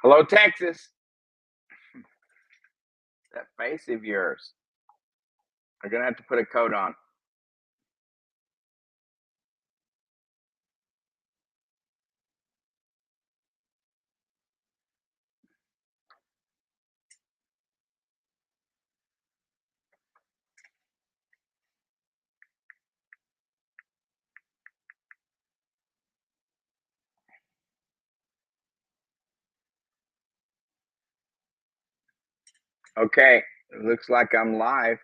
Hello, Texas. That face of yours. I'm going to have to put a coat on. Okay, it looks like I'm live.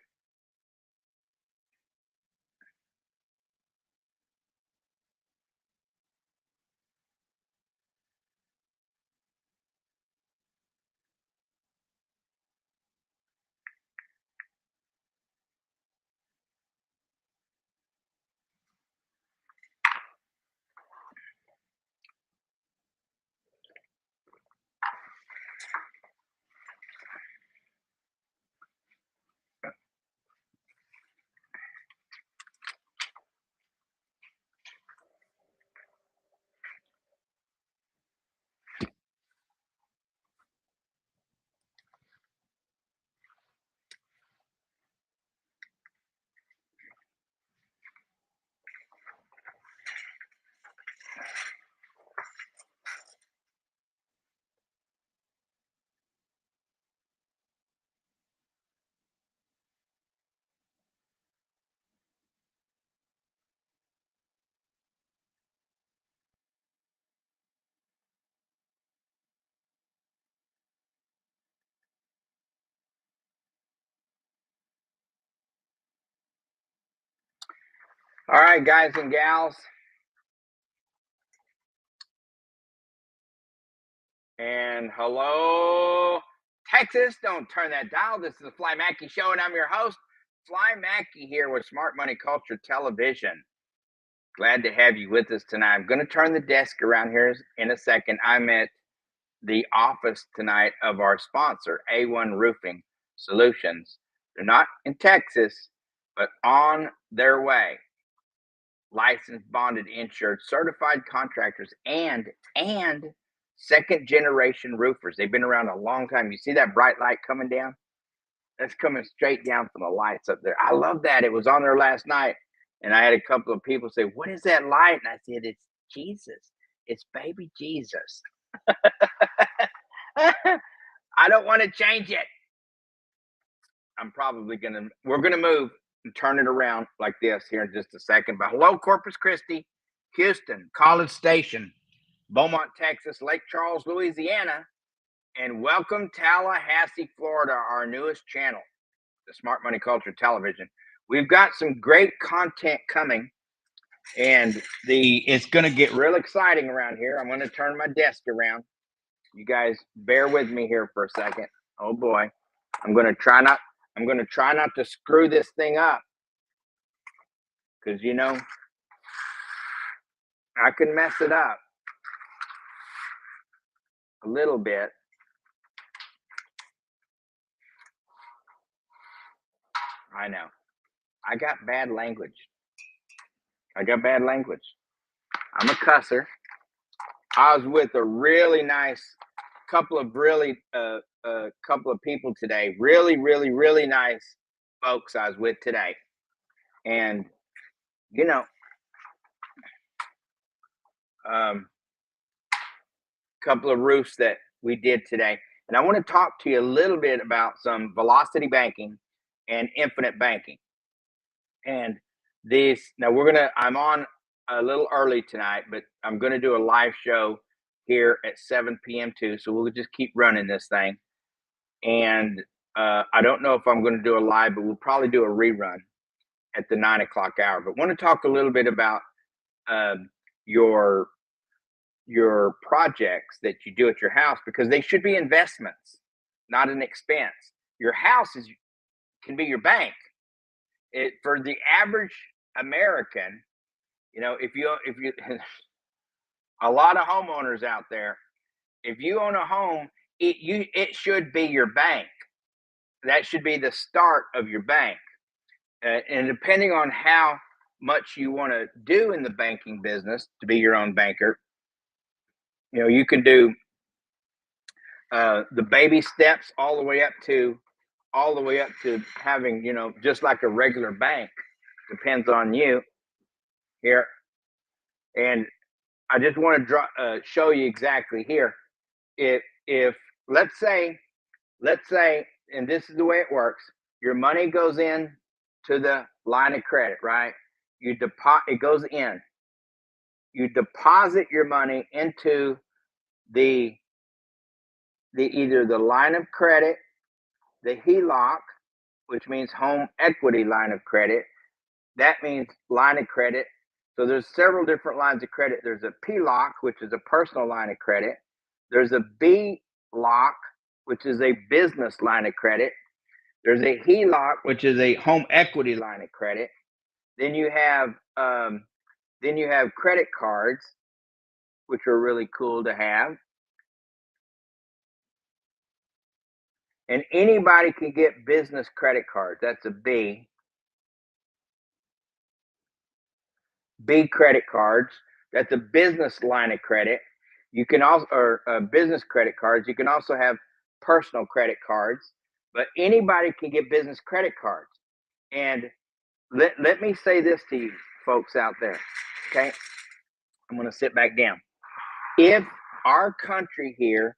All right, guys and gals. And hello, Texas. Don't turn that dial. This is the Fly Mackey Show, and I'm your host, Fly Mackey, here with Smart Money Culture Television. Glad to have you with us tonight. I'm going to turn the desk around here in a second. I'm at the office tonight of our sponsor, A1 Roofing Solutions. They're not in Texas, but on their way. Licensed, bonded, insured, certified contractors, and second generation roofers. They've been around a long time. You see that bright light coming down? That's coming straight down from the lights up there. I love that. It was on there last night, and I had a couple of people say, "What is that light?" And I said, "It's Jesus. It's baby Jesus." I don't want to change it. We're gonna move and turn it around like this here in just a second. But hello, Corpus Christi, Houston, College Station, Beaumont, Texas, Lake Charles, Louisiana, and welcome Tallahassee, Florida, our newest channel, the Smart Money Culture Television. We've got some great content coming, and it's going to get real exciting around here. I'm going to turn my desk around. You guys bear with me here for a second. Oh boy, I'm going to try not to screw this thing up, because I can mess it up a little bit. I know. I got bad language. I'm a cusser. I was with a really nice couple of people today. Really, really, really nice folks I was with today. And, couple of roofs that we did today. And I want to talk to you a little bit about some velocity banking and infinite banking. And I'm on a little early tonight, but I'm going to do a live show here at 7 p.m. too. So we'll just keep running this thing. And I don't know if I'm going to do a live, but we'll probably do a rerun at the 9 o'clock hour. But want to talk a little bit about your projects that you do at your house, because they should be investments, not an expense. Your house can be your bank. For the average American, if you a lot of homeowners out there, if you own a home, it should be your bank. That should be the start of your bank. And depending on how much you want to do in the banking business to be your own banker, you can do the baby steps all the way up to having, just like a regular bank. Depends on you here. And I just want to show you exactly here. If let's say, and this is the way it works, your money goes in to the line of credit, right? It goes in. You deposit your money into the either the line of credit, the HELOC, which means home equity line of credit. That means line of credit. So there's several different lines of credit. There's a PLOC, which is a personal line of credit. There's a BLOC, which is a business line of credit. There's a HELOC, which is a home equity line of credit. Then you have credit cards, which are really cool to have. And anybody can get business credit cards. That's a B. B credit cards. That's a business line of credit. You can also, or business credit cards. You can also have personal credit cards, but anybody can get business credit cards. And let me say this to you folks out there, okay? I'm going to sit back down. If our country here,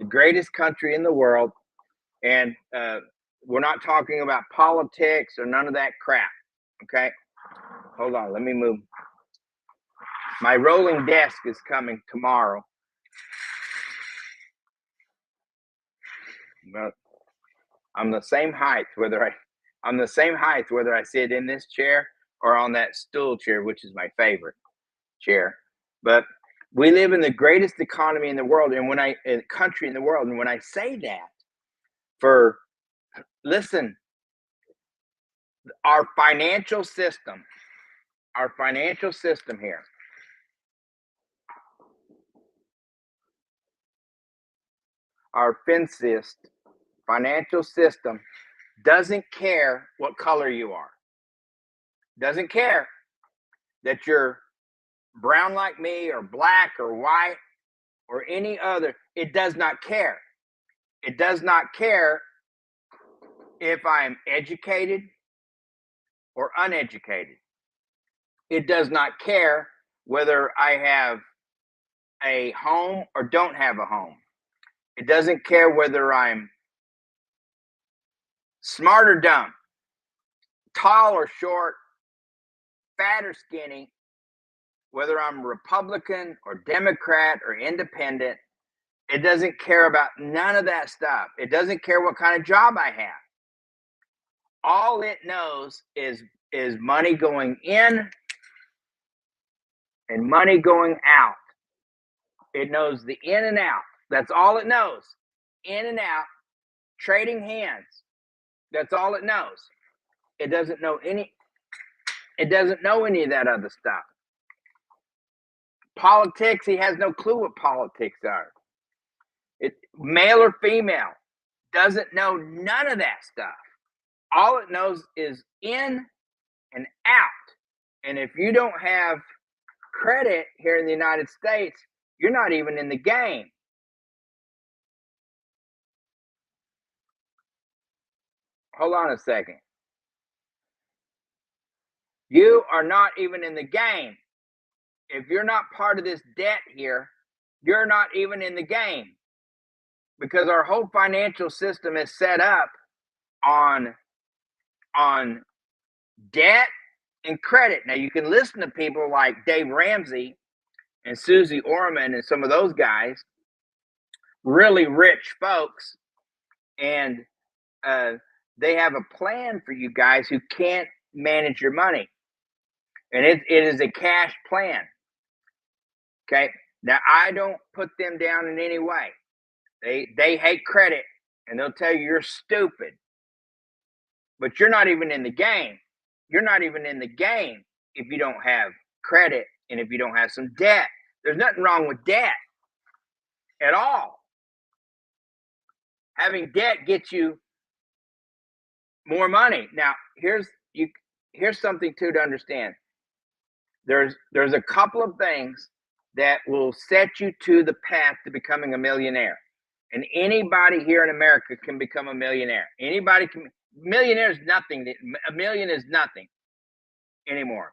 the greatest country in the world, and we're not talking about politics or none of that crap, okay? Hold on, let me move. My rolling desk is coming tomorrow. But I'm the same height whether I sit in this chair or on that stool chair, which is my favorite chair. But we live in the greatest economy in the world, and country in the world, and when I say that, listen, our financial system here, our financial system doesn't care what color you are. Doesn't care that you're brown like me or black or white or any other. It does not care. It does not care if I'm educated or uneducated. It does not care whether I have a home or don't have a home. It doesn't care whether I'm smart or dumb, tall or short, fat or skinny, whether I'm Republican or Democrat or independent. It doesn't care about none of that stuff. It doesn't care what kind of job I have. All it knows is money going in and money going out. It knows the in and out. That's all it knows. In and out, trading hands. That's all it knows. It doesn't know any of that other stuff. Politics, he has no clue what politics are. Male or female, doesn't know none of that stuff. All it knows is in and out. And if you don't have credit here in the United States, you're not even in the game. Hold on a second. You are not even in the game. If you're not part of this debt here, you're not even in the game, because our whole financial system is set up on debt and credit. Now, you can listen to people like Dave Ramsey and Susie Orman and some of those guys, really rich folks, and they have a plan for you guys who can't manage your money. And it is a cash plan. Okay. Now, I don't put them down in any way. They hate credit, and they'll tell you you're stupid. But you're not even in the game. You're not even in the game if you don't have credit and if you don't have some debt. There's nothing wrong with debt at all. Having debt gets you more money. Now, here's something too to understand. There's a couple of things that will set you to the path to becoming a millionaire. And anybody here in America can become a millionaire. Anybody can. Millionaire is nothing. A million is nothing anymore.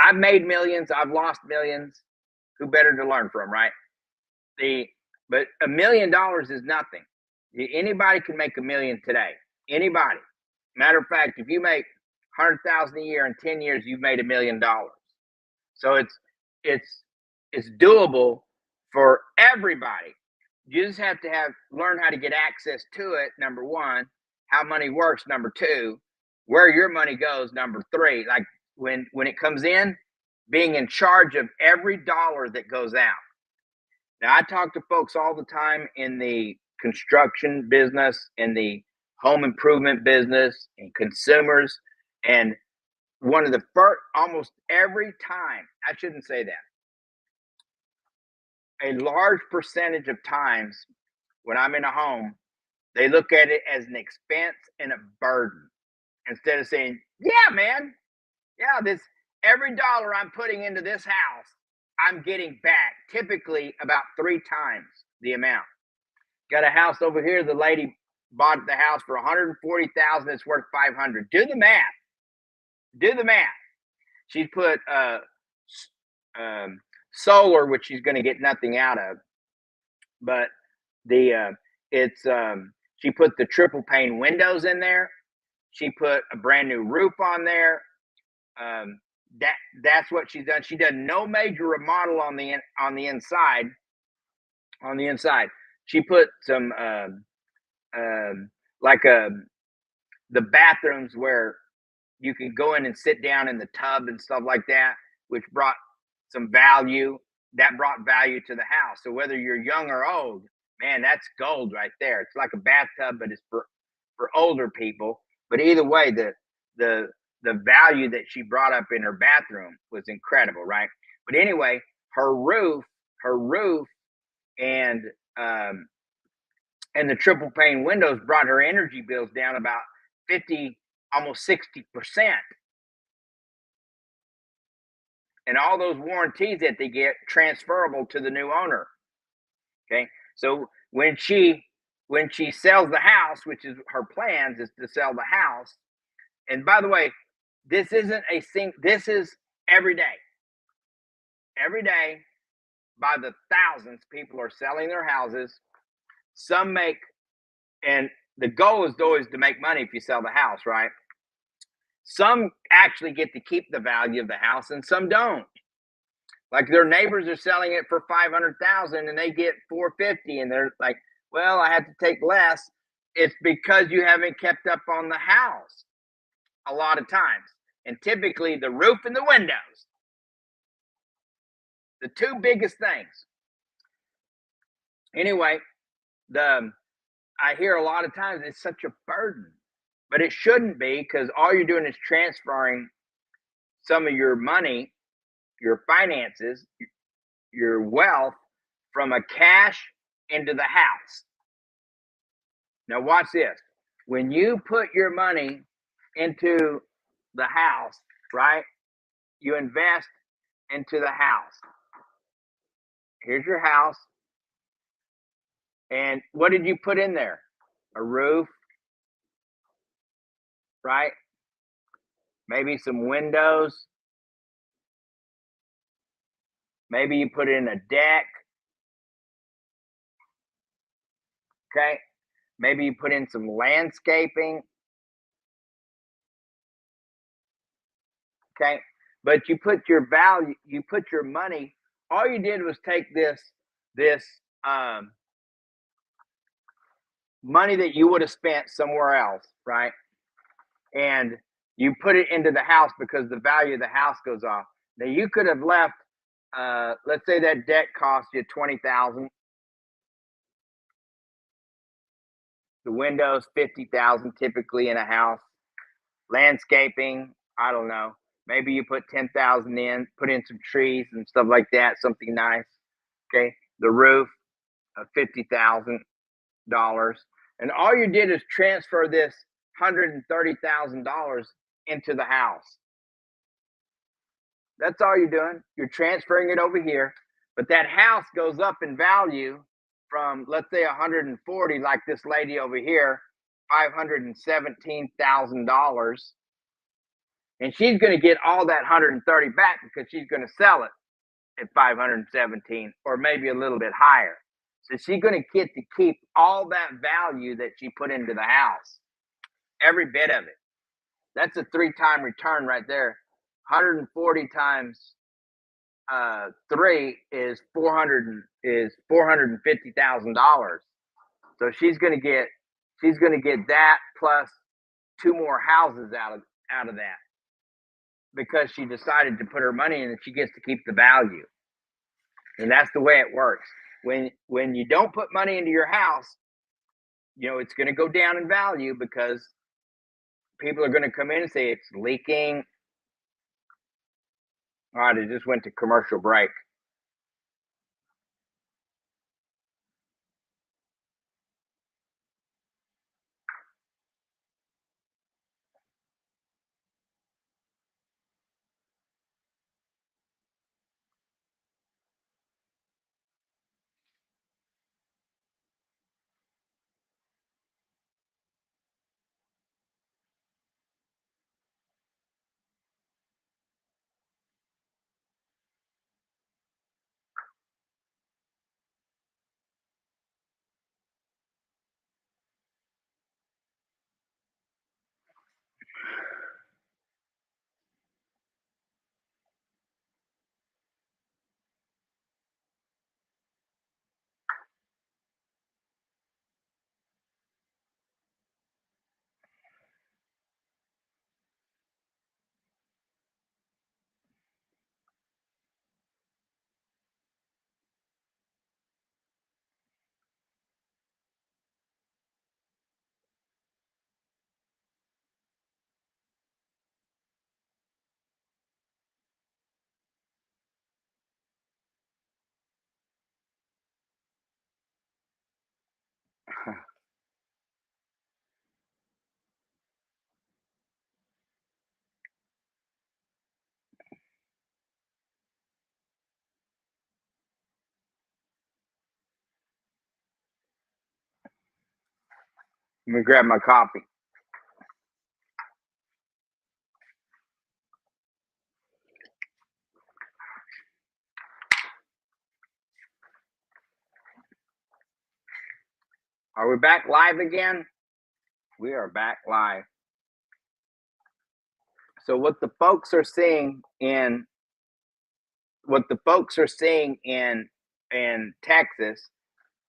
I've made millions. I've lost millions. Who better to learn from, right? But $1 million is nothing. Anybody can make $1 million today. Anybody. Matter of fact, if you make 100,000 a year in 10 years, you've made $1 million. So it's doable for everybody. You just have to learn how to get access to it. Number one, how money works. Number two, where your money goes. Number three, like when it comes in, being in charge of every dollar that goes out. Now, I talk to folks all the time in the construction business, in the home improvement business, and consumers. And one of the first, almost every time, I shouldn't say that. A large percentage of times when I'm in a home, they look at it as an expense and a burden. Instead of saying, yeah, man, yeah, every dollar I'm putting into this house, I'm getting back typically about 3 times the amount. Got a house over here. The lady bought the house for $140,000. It's worth $500. Do the math. Do the math. She put solar, which she's going to get nothing out of, but she put the triple pane windows in there. She put a brand new roof on there. That's what she's done. She done no major remodel on the inside. On the inside, she put some the bathrooms where you can go in and sit down in the tub and stuff like that, which brought some value. That brought value to the house. So whether you're young or old, man, that's gold right there. It's like a bathtub, but it's for older people. But either way, the value that she brought up in her bathroom was incredible, right? But anyway, her roof, and the triple pane windows brought her energy bills down about 50, almost 60%. And all those warranties that they get transferable to the new owner. Okay, so when she sells the house, which is her plans, is to sell the house. And by the way, this isn't this is every day. Every day, by the thousands, people are selling their houses. Some make, and the goal is always to make money if you sell the house, right? Some actually get to keep the value of the house, and some don't. Like their neighbors are selling it for $500,000 and they get $450,000, and they're like, "Well, I have to take less." It's because you haven't kept up on the house a lot of times, and typically the roof and the windows, the two biggest things. Anyway, I hear a lot of times it's such a burden, but it shouldn't be, because all you're doing is transferring some of your money, your finances, your wealth from a cash into the house. Now watch this. When you put your money into the house, right? You invest into the house. Here's your house. And what did you put in there? A roof, right? Maybe some windows. Maybe you put in a deck. Okay. Maybe you put in some landscaping. Okay. But you put your value, you put your money, all you did was take this money that you would have spent somewhere else, right? And you put it into the house because the value of the house goes off. Now you could have left, let's say that deck cost you $20,000. The windows, $50,000 typically in a house. Landscaping, I don't know. Maybe you put $10,000 in, put in some trees and stuff like that, something nice. Okay, the roof, $50,000, and all you did is transfer this $130,000 into the house. That's all you're doing. You're transferring it over here, But that house goes up in value from, let's say, 140, like this lady over here, $517,000, and she's going to get all that 130 back because she's going to sell it at 517 or maybe a little bit higher. So she's going to get to keep all that value that she put into the house, every bit of it. That's a 3-time return right there. 140 times 3 is $450,000. So she's going to get that plus 2 more houses out of that, because she decided to put her money in and she gets to keep the value. And that's the way it works. When you don't put money into your house, it's going to go down in value because people are going to come in and say it's leaking. All right, it just went to commercial break. Let me grab my coffee. Are we back live again? We are back live. So what the folks are seeing in Texas,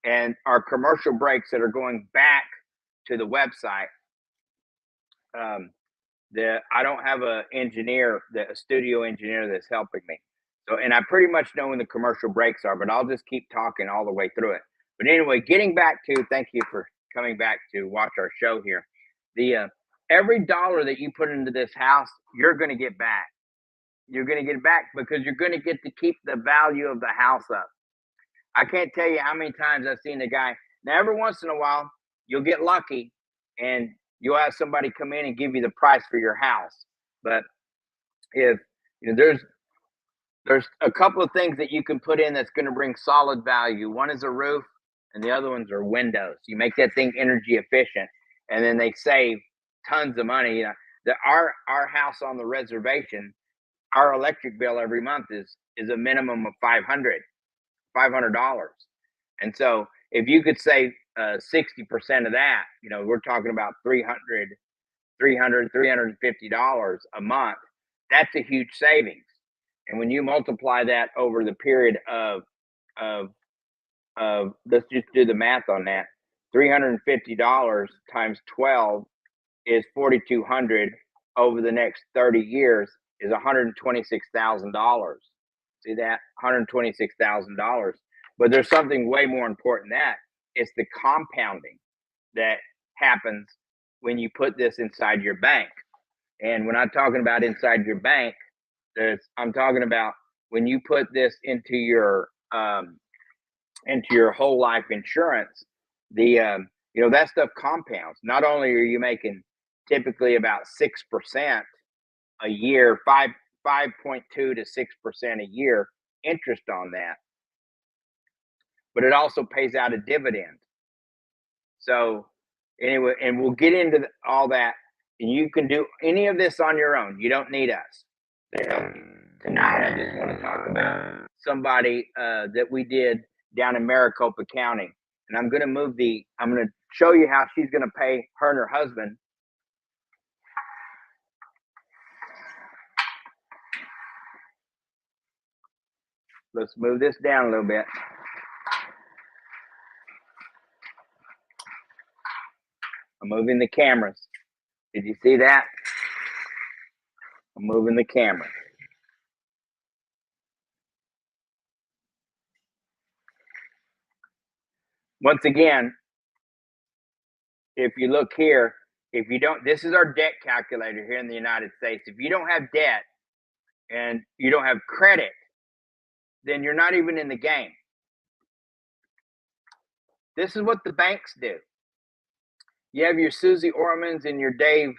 and our commercial breaks that are going back to the website. I don't have a studio engineer that's helping me. So, and I pretty much know when the commercial breaks are, but I'll just keep talking all the way through it. But anyway, getting back to, thank you for coming back to watch our show here. Every dollar that you put into this house, you're going to get back. You're going to get it back because you're going to get to keep the value of the house up. I can't tell you how many times I've seen the guy. Now, every once in a while, you'll get lucky and you'll have somebody come in and give you the price for your house. But if there's a couple of things that you can put in that's going to bring solid value. One is a roof, and the other ones are windows. You make that thing energy efficient, and then they save tons of money. Our house on the reservation, our electric bill every month is a minimum of $500. And so if you could save 60% of that, we're talking about $350 a month. That's a huge savings. And when you multiply that over the period of let's just do the math on that. $350 times 12 is $4,200 over the next 30 years is $126,000. See that? $126,000. But there's something way more important than that. It's the compounding that happens when you put this inside your bank. And when I'm talking about inside your bank, I'm talking about when you put this into your whole life insurance, that stuff compounds. Not only are you making typically about 6% a year, 5.2 to 6% a year interest on that, but it also pays out a dividend. So anyway, and we'll get into all that, and you can do any of this on your own. You don't need us. Tonight, I just want to talk about somebody that we did down in Maricopa County, and I'm going to show you how she's going to pay her and her husband. Let's move this down a little bit. I'm moving the cameras. Did you see that? I'm moving the camera. Once again, if you look here, if you don't, this is our debt calculator here in the United States. If you don't have debt and you don't have credit, then you're not even in the game. This is what the banks do. You have your Susie Ormans and your Dave,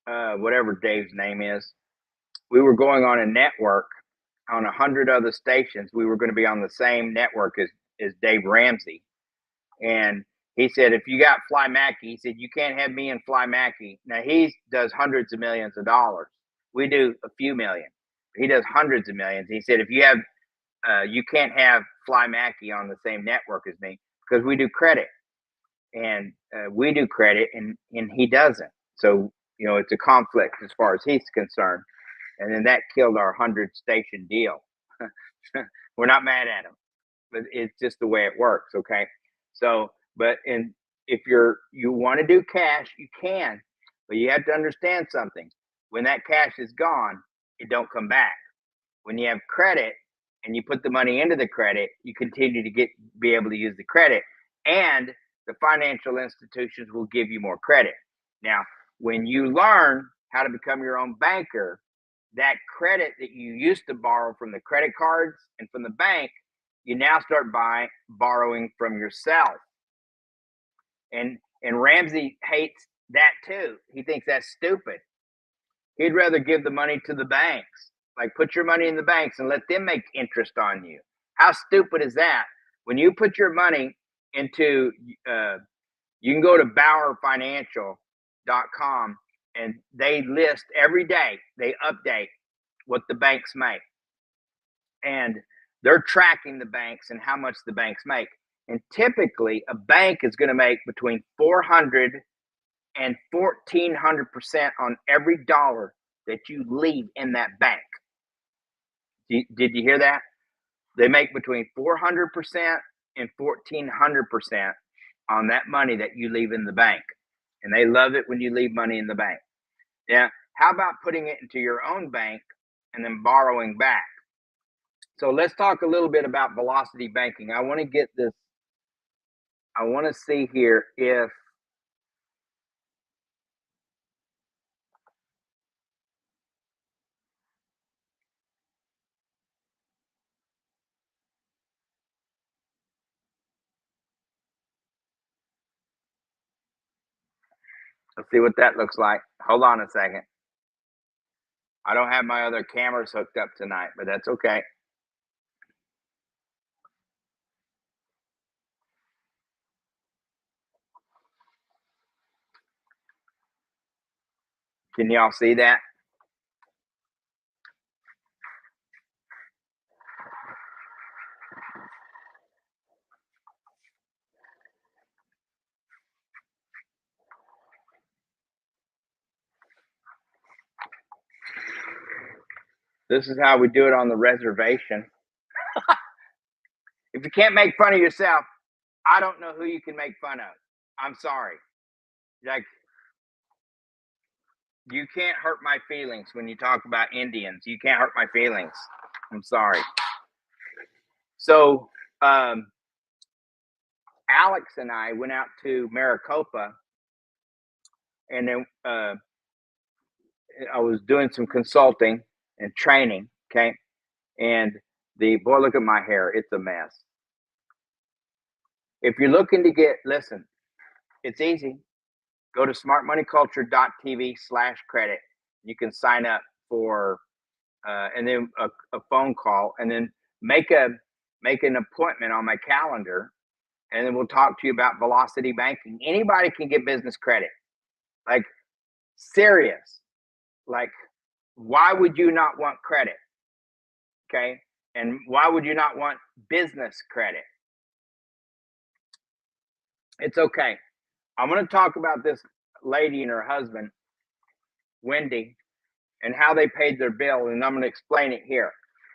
whatever Dave's name is. We were going on a network on 100 other stations. We were going to be on the same network as Dave Ramsey. And he said, if you got Fly Mackey, he said, you can't have me and Fly Mackey. Now, he does hundreds of millions of dollars. We do a few million. He does hundreds of millions. He said, if you have, you can't have Fly Mackey on the same network as me because we do credit. And we do credit and he doesn't. So, it's a conflict as far as he's concerned. And then that killed our 100 station deal. We're not mad at him, but it's just the way it works. Okay. So, if you want to do cash, you can, but you have to understand something. When that cash is gone, it don't come back. When you have credit and you put the money into the credit, you continue to be able to use the credit, and the financial institutions will give you more credit. Now, when you learn how to become your own banker, that credit that you used to borrow from the credit cards and from the bank, you now start borrowing from yourself. And Ramsey hates that too. He thinks that's stupid. He'd rather give the money to the banks. Like, put your money in the banks and let them make interest on you. How stupid is that? When you put your money into, you can go to BauerFinancial.com and they list every day, they update what the banks make. And they're tracking the banks and how much the banks make. And typically, a bank is going to make between 400 and 1,400% on every dollar that you leave in that bank. Did you hear that? They make between 400% and 1,400% on that money that you leave in the bank. And they love it when you leave money in the bank. Yeah. How about putting it into your own bank and then borrowing back? So let's talk a little bit about velocity banking. I want to get this. I want to see here if let's see what that looks like. Hold on a second. I don't have my other cameras hooked up tonight, but that's okay. Can y'all see that? This is how we do it on the reservation. If you can't make fun of yourself, I don't know who you can make fun of. I'm sorry. Like, you can't hurt my feelings when you talk about Indians. You can't hurt my feelings. I'm sorry. So, Alex and I went out to Maricopa, and then I was doing some consulting and training. Okay. And boy, look at my hair. It's a mess. If you're looking to listen, it's easy. Go to smartmoneyculture.tv/credit. You can sign up for, and then a phone call, and then make a make an appointment on my calendar, and then we'll talk to you about velocity banking. Anybody can get business credit. Like, serious. Like, why would you not want credit? Okay. And why would you not want business credit? It's okay. I'm going to talk about this lady and her husband, Wendy, and how they paid their bill, and I'm going to explain it here.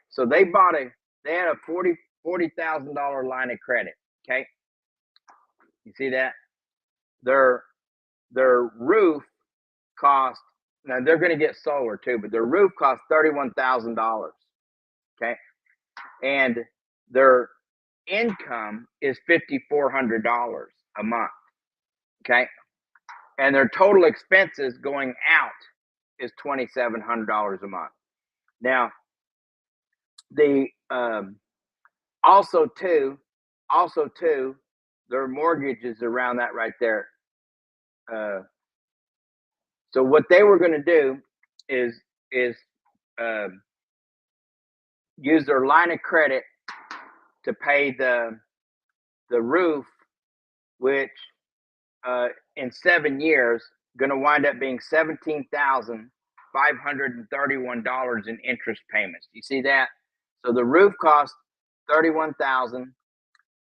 So they had a $40,000 line of credit. Okay. You see that? Their roof cost, now they're going to get solar too, but their roof cost $31,000. Okay. And their income is $5,400 a month. Okay. And their total expenses going out is $2,700 a month. Now, the also too, their mortgage is around that right there. So what they were going to do is use their line of credit to pay the roof, which in 7 years going to wind up being $17,531 in interest payments. You see that? So the roof cost $31,000.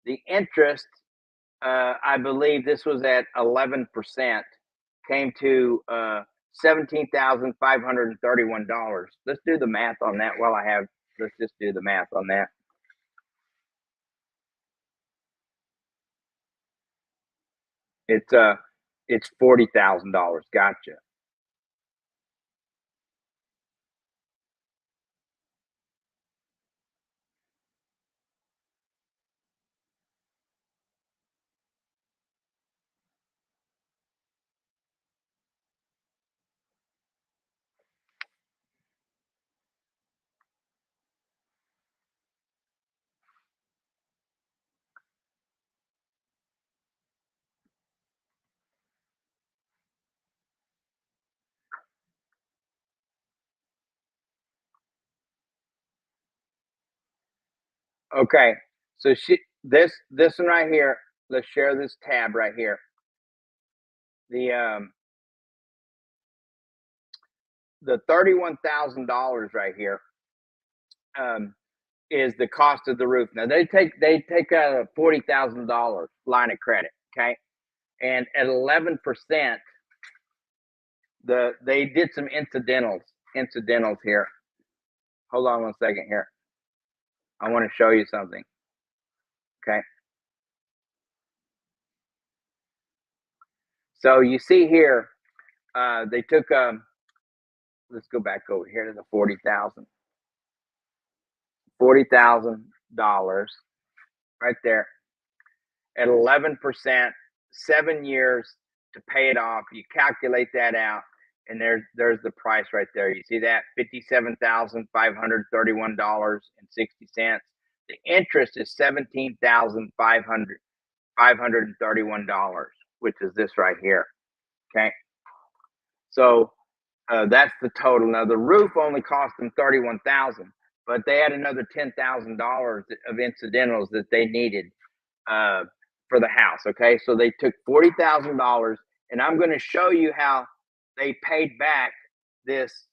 The interest, I believe this was at 11%, came to $17,531. Let's do the math on that while I have. Let's just do the math on that. It's $40,000. Gotcha. Okay, so this one right here. Let's share this tab right here. The $31,000 right here is the cost of the roof. Now they take a $40,000 line of credit. Okay, and at 11%, they did some incidentals here. Hold on one second here. I want to show you something. Okay. So you see here, they took, let's go back over here to the $40,000 right there at 11%, 7 years to pay it off. You calculate that out, and there's the price right there. You see that? $57,531.60. The interest is $17,531, which is this right here. Okay. So that's the total. Now the roof only cost them $31,000, but they had another $10,000 of incidentals that they needed for the house. Okay, so they took $40,000, and I'm going to show you how they paid back this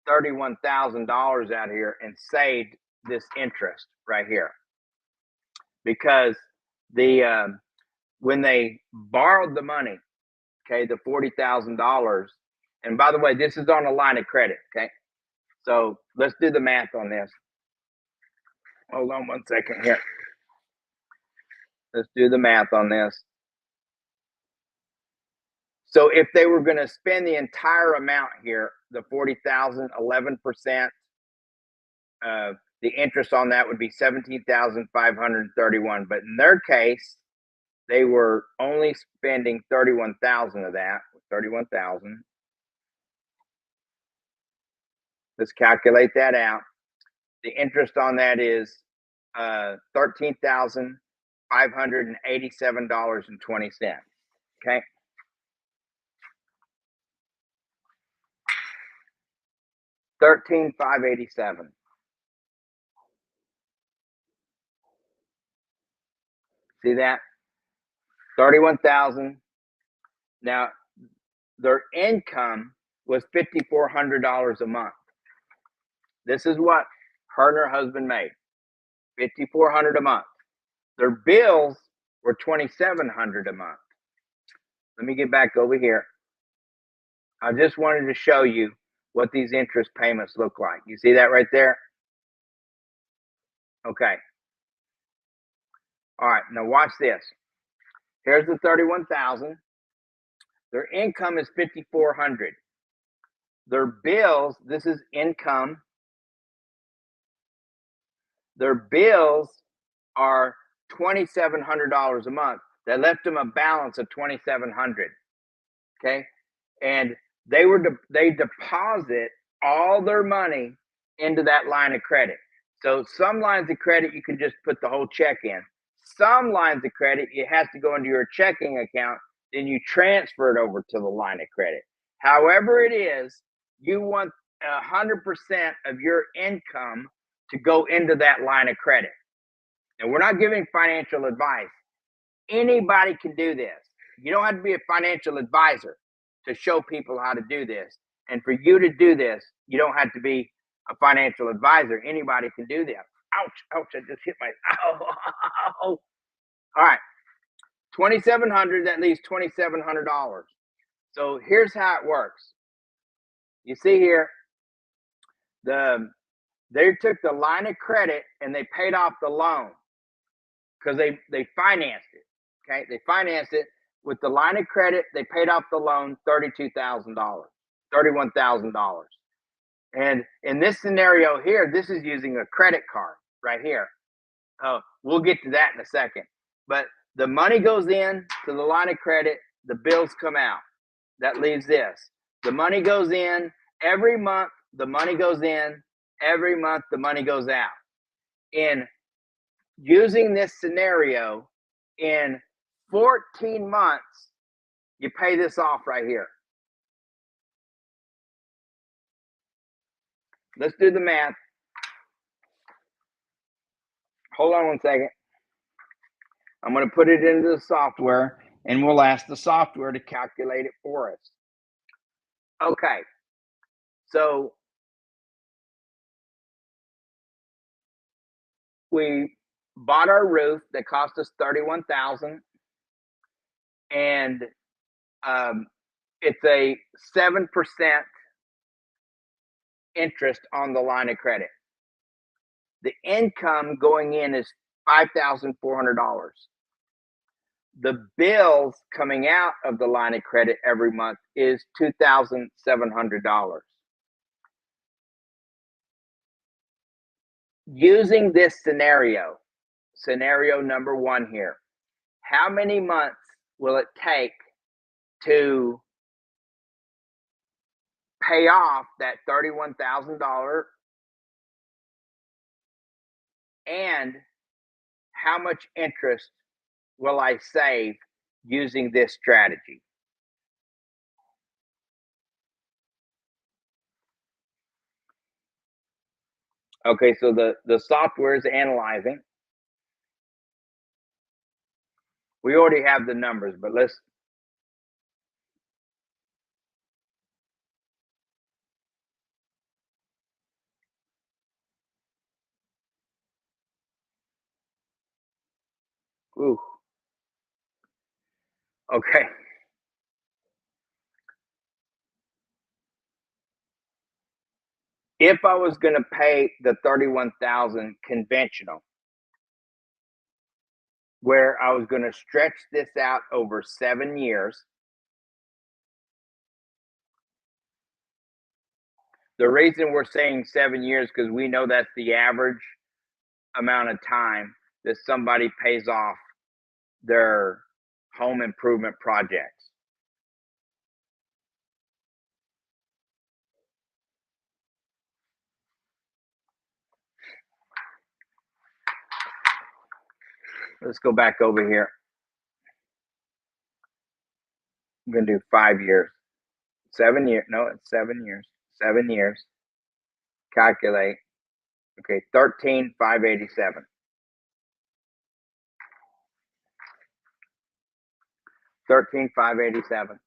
$31,000 out here and saved this interest right here, because when they borrowed the money, okay, the $40,000. And by the way, this is on a line of credit. Okay, so let's do the math on this. Hold on one second here. Let's do the math on this. So if they were going to spend the entire amount here, the 40,000, 11%, the interest on that would be 17,531. But in their case, they were only spending 31,000 of that. 31,000. Let's calculate that out. The interest on that is $13,587.20. Okay. $13,587. See that? $31,000. Now, their income was $5,400 a month. This is what her and her husband made, $5,400 a month. Their bills were $2,700 a month. Let me get back over here. I just wanted to show you what these interest payments look like. You see that right there? Okay. All right, now watch this. Here's the $31,000. Their income is $5,400. Their bills, this is income. Their bills are $2,700 a month. That left them a balance of $2,700. Okay, and they deposit all their money into that line of credit. So some lines of credit you can just put the whole check in. Some lines of credit it has to go into your checking account, then you transfer it over to the line of credit. However it is, you want 100% of your income to go into that line of credit. And we're not giving financial advice. Anybody can do this. You don't have to be a financial advisor to show people how to do this. And for you to do this, you don't have to be a financial advisor. Anybody can do this. Ouch, ouch, I just hit my, ow. All right, $2,700, that leaves $2,700. So here's how it works. You see here, they took the line of credit and they paid off the loan because they financed it. Okay, they financed it with the line of credit. They paid off the loan, $32,000, $31,000. And in this scenario here, this is using a credit card right here. We'll get to that in a second. But the money goes in to the line of credit. The bills come out. That leaves this. The money goes in every month. The money goes in every month. The money goes out. In using this scenario, in 14 months, you pay this off right here. Let's do the math. Hold on one second. I'm going to put it into the software, and we'll ask the software to calculate it for us. Okay. So we bought our roof that cost us $31,000, and it's a 7% interest on the line of credit. The income going in is $5,400. The bills coming out of the line of credit every month is $2,700. Using this scenario number one here, how many months will it take to pay off that $31,000? And how much interest will I save using this strategy? Okay, so the software is analyzing. We already have the numbers, but let's. Ooh. Okay. If I was going to pay the $31,000 conventional, where I was going to stretch this out over 7 years, the reason we're saying 7 years because we know that's the average amount of time that somebody pays off their home improvement projects. Let's go back over here. I'm going to do 5 years. 7 years. No, it's 7 years. 7 years. Calculate. Okay, 13,587. 13,587.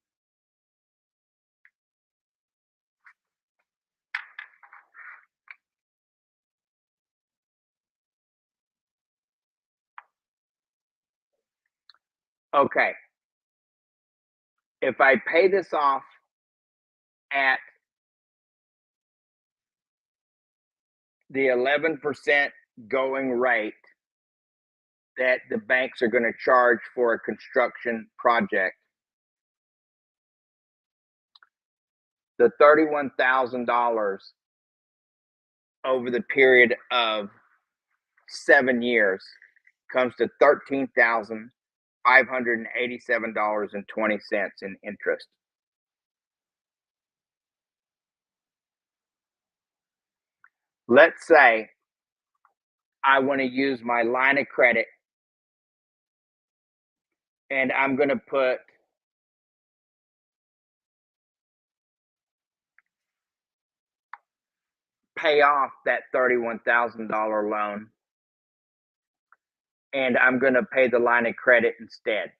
Okay. If I pay this off at the 11% going rate that the banks are going to charge for a construction project, the $31,000 over the period of 7 years comes to $13,587.20 in interest. Let's say I want to use my line of credit and I'm going to pay off that $31,000 loan, and I'm going to pay the line of credit instead.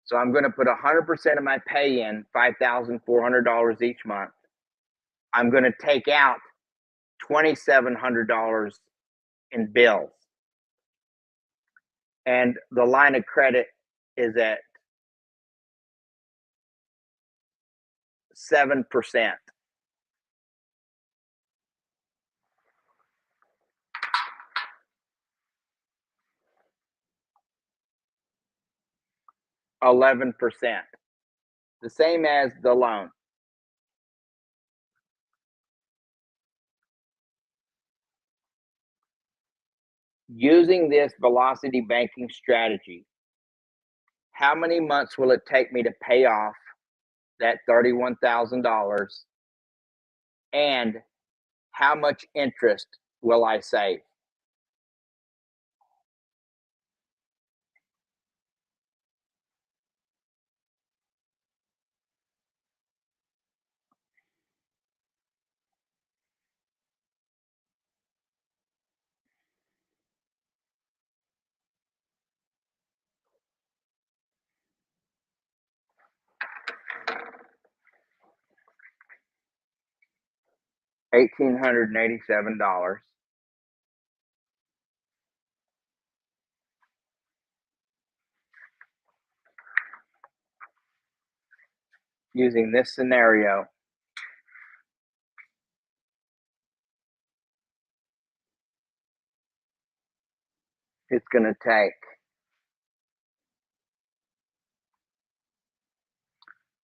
So I'm going to put 100% of my pay in, $5,400 each month. I'm going to take out $2,700 in bills. And the line of credit is at 7%. $11%, the same as the loan. Using this velocity banking strategy, how many months will it take me to pay off that $31,000, and how much interest will I save? $1,887. Using this scenario, it's going to take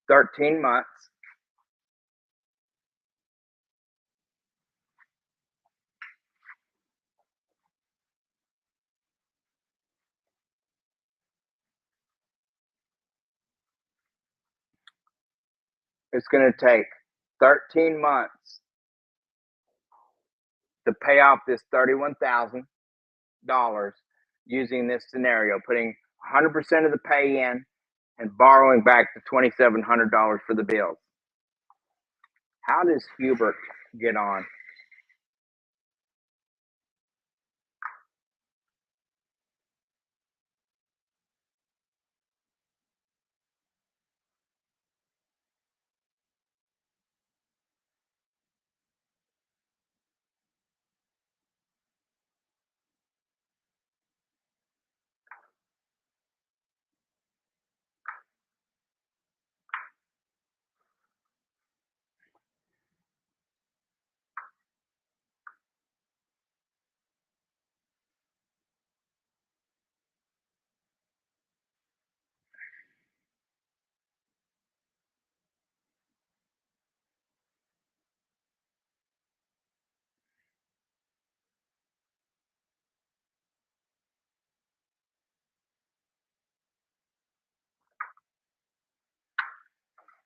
13 months. It's going to take 13 months to pay off this $31,000 using this scenario, putting 100% of the pay in and borrowing back the $2,700 for the bills. How does Hubert get on?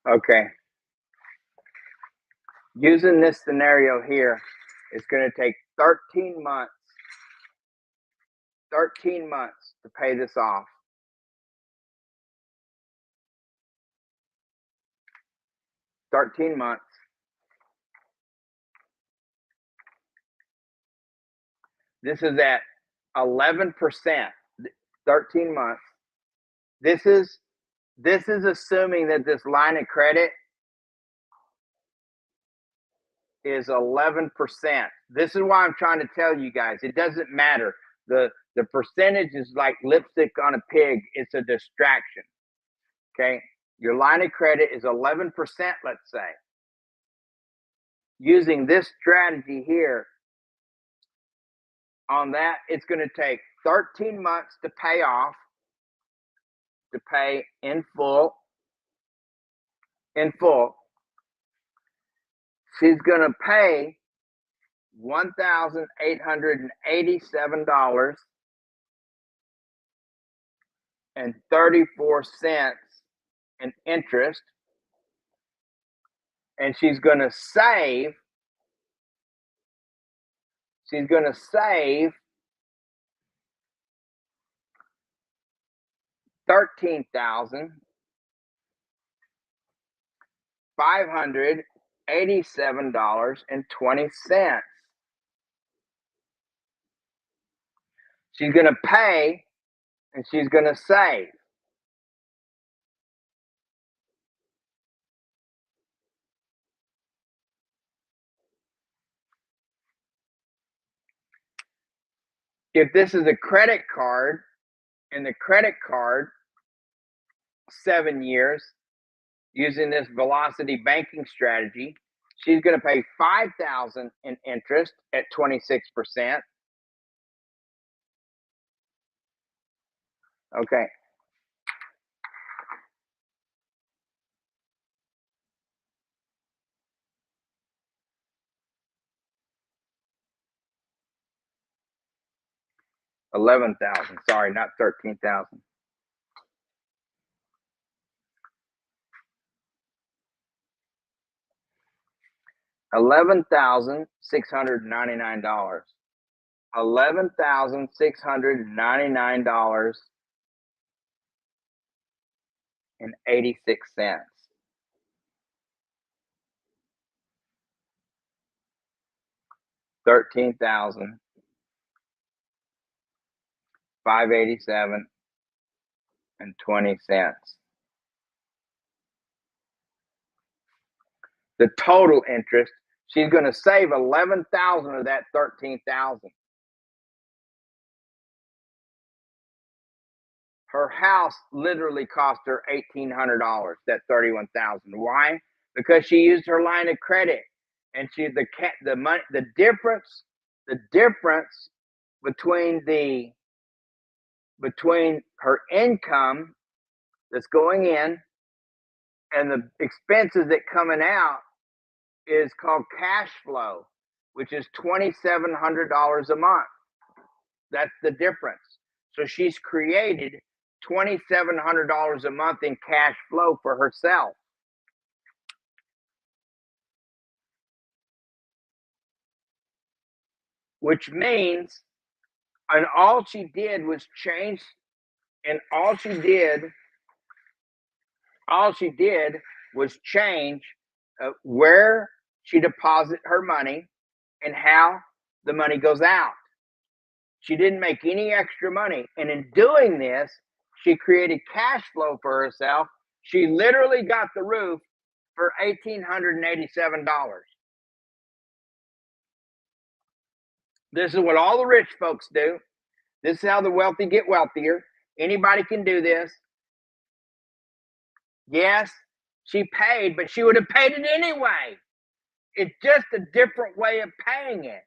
Okay. Using this scenario here, it's going to take 13 months to pay this off. 13 months. This is at 11%, 13 months. This is This is assuming that this line of credit is 11%. This is why I'm trying to tell you guys, it doesn't matter. The percentage is like lipstick on a pig. It's a distraction. Okay. Your line of credit is 11%, let's say. Using this strategy here, on that, it's going to take 13 months to pay off, to pay in full. She's going to pay $1,887.34 in interest, and she's going to save $13,587.20. She's going to pay and she's going to save. If this is a credit card, and the credit card, 7 years, using this velocity banking strategy, she's going to pay $5,000 in interest at 26%. Okay. $11,000. Sorry, not $13,000. $11,699. $11,699.86. $13,587.20. The total interest, she's going to save $11,000 of that $13,000. Her house literally cost her $1,800. That $31,000. Why? Because she used her line of credit, and the difference between her income that's going in and the expenses that coming out is called cash flow, which is $2,700 a month. That's the difference. So she's created $2,700 a month in cash flow for herself. Which means, and all she did was change, and all she did was change where she deposits her money and how the money goes out. She didn't make any extra money. And in doing this, she created cash flow for herself. She literally got the roof for $1,887. This is what all the rich folks do. This is how the wealthy get wealthier. Anybody can do this. Yes, she paid, but she would have paid it anyway. It's just a different way of paying it.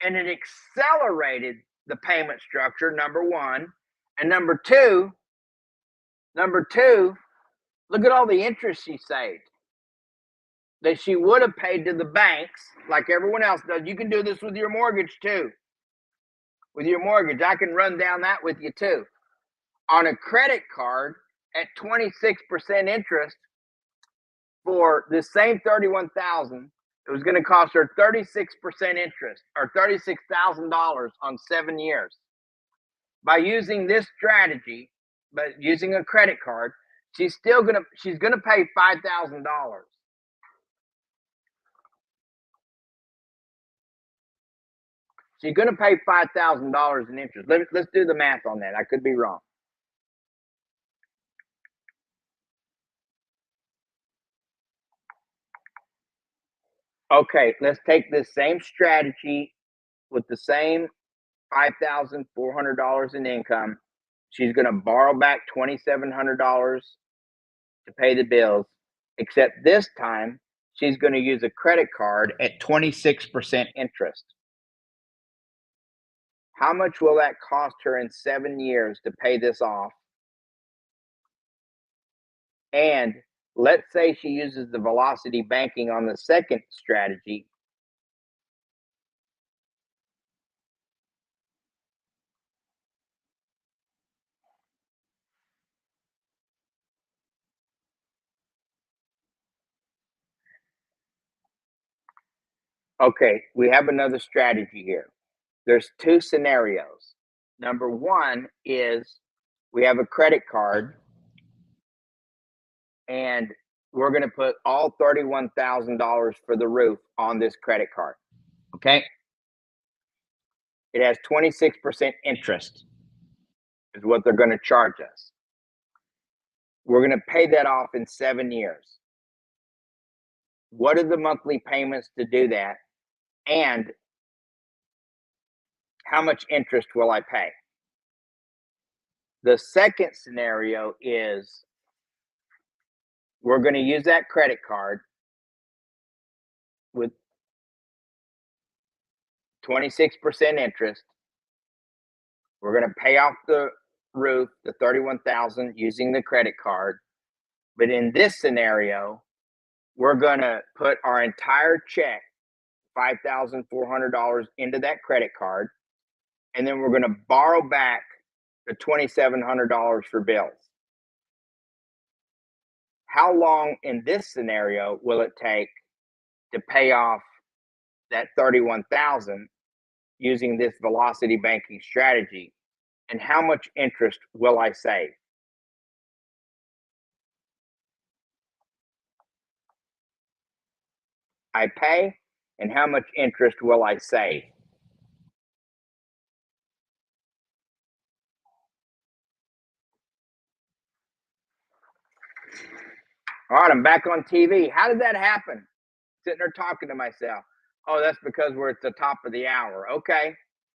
And it accelerated the payment structure, number one. And number two, look at all the interest she saved that she would have paid to the banks like everyone else does. You can do this with your mortgage too. With your mortgage, I can run down that with you too. On a credit card at 26% interest for the same $31,000, it was going to cost her 36% interest, or $36,000 on 7 years. By using this strategy, but using a credit card, she's going to pay $5,000. She's going to pay $5,000 in interest. Let's do the math on that. I could be wrong. Okay, let's take this same strategy with the same $5,400 in income. She's going to borrow back $2,700 to pay the bills, except this time she's going to use a credit card at 26% interest. How much will that cost her in 7 years to pay this off? And let's say she uses the velocity banking on the second strategy. Okay, we have another strategy here. There's two scenarios. Number one is we have a credit card and we're going to put all $31,000 for the roof on this credit card. Okay. It has 26% interest, is what they're going to charge us. We're going to pay that off in 7 years. What are the monthly payments to do that? And how much interest will I pay? The second scenario is we're going to use that credit card with 26% interest. We're going to pay off the roof, the 31,000 using the credit card. But in this scenario, we're going to put our entire check, $5,400 into that credit card, and then we're going to borrow back the $2,700 for bills. How long in this scenario will it take to pay off that 31,000 using this velocity banking strategy? And how much interest will I save? I pay, and how much interest will I save? All right, I'm back on TV. How did that happen? Sitting there talking to myself. Oh, that's because we're at the top of the hour. Okay.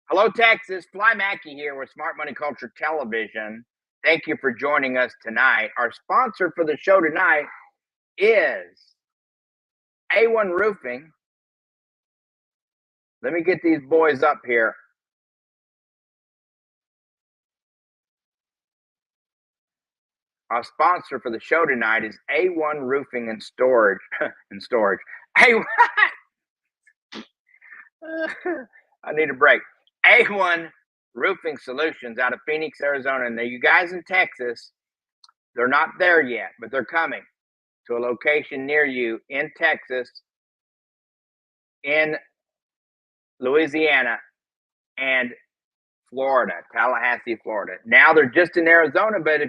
Hello, Texas. Fly Mackey here with Smart Money Culture Television. Thank you for joining us tonight. Our sponsor for the show tonight is A1 Roofing. Let me get these boys up here. Our sponsor for the show tonight is A1 Roofing and Storage. A1. I need a break. A1 Roofing Solutions out of Phoenix, Arizona. Now, you guys in Texas, they're not there yet, but they're coming to a location near you in Texas, in Louisiana, and Florida, Tallahassee, Florida. Now they're just in Arizona, but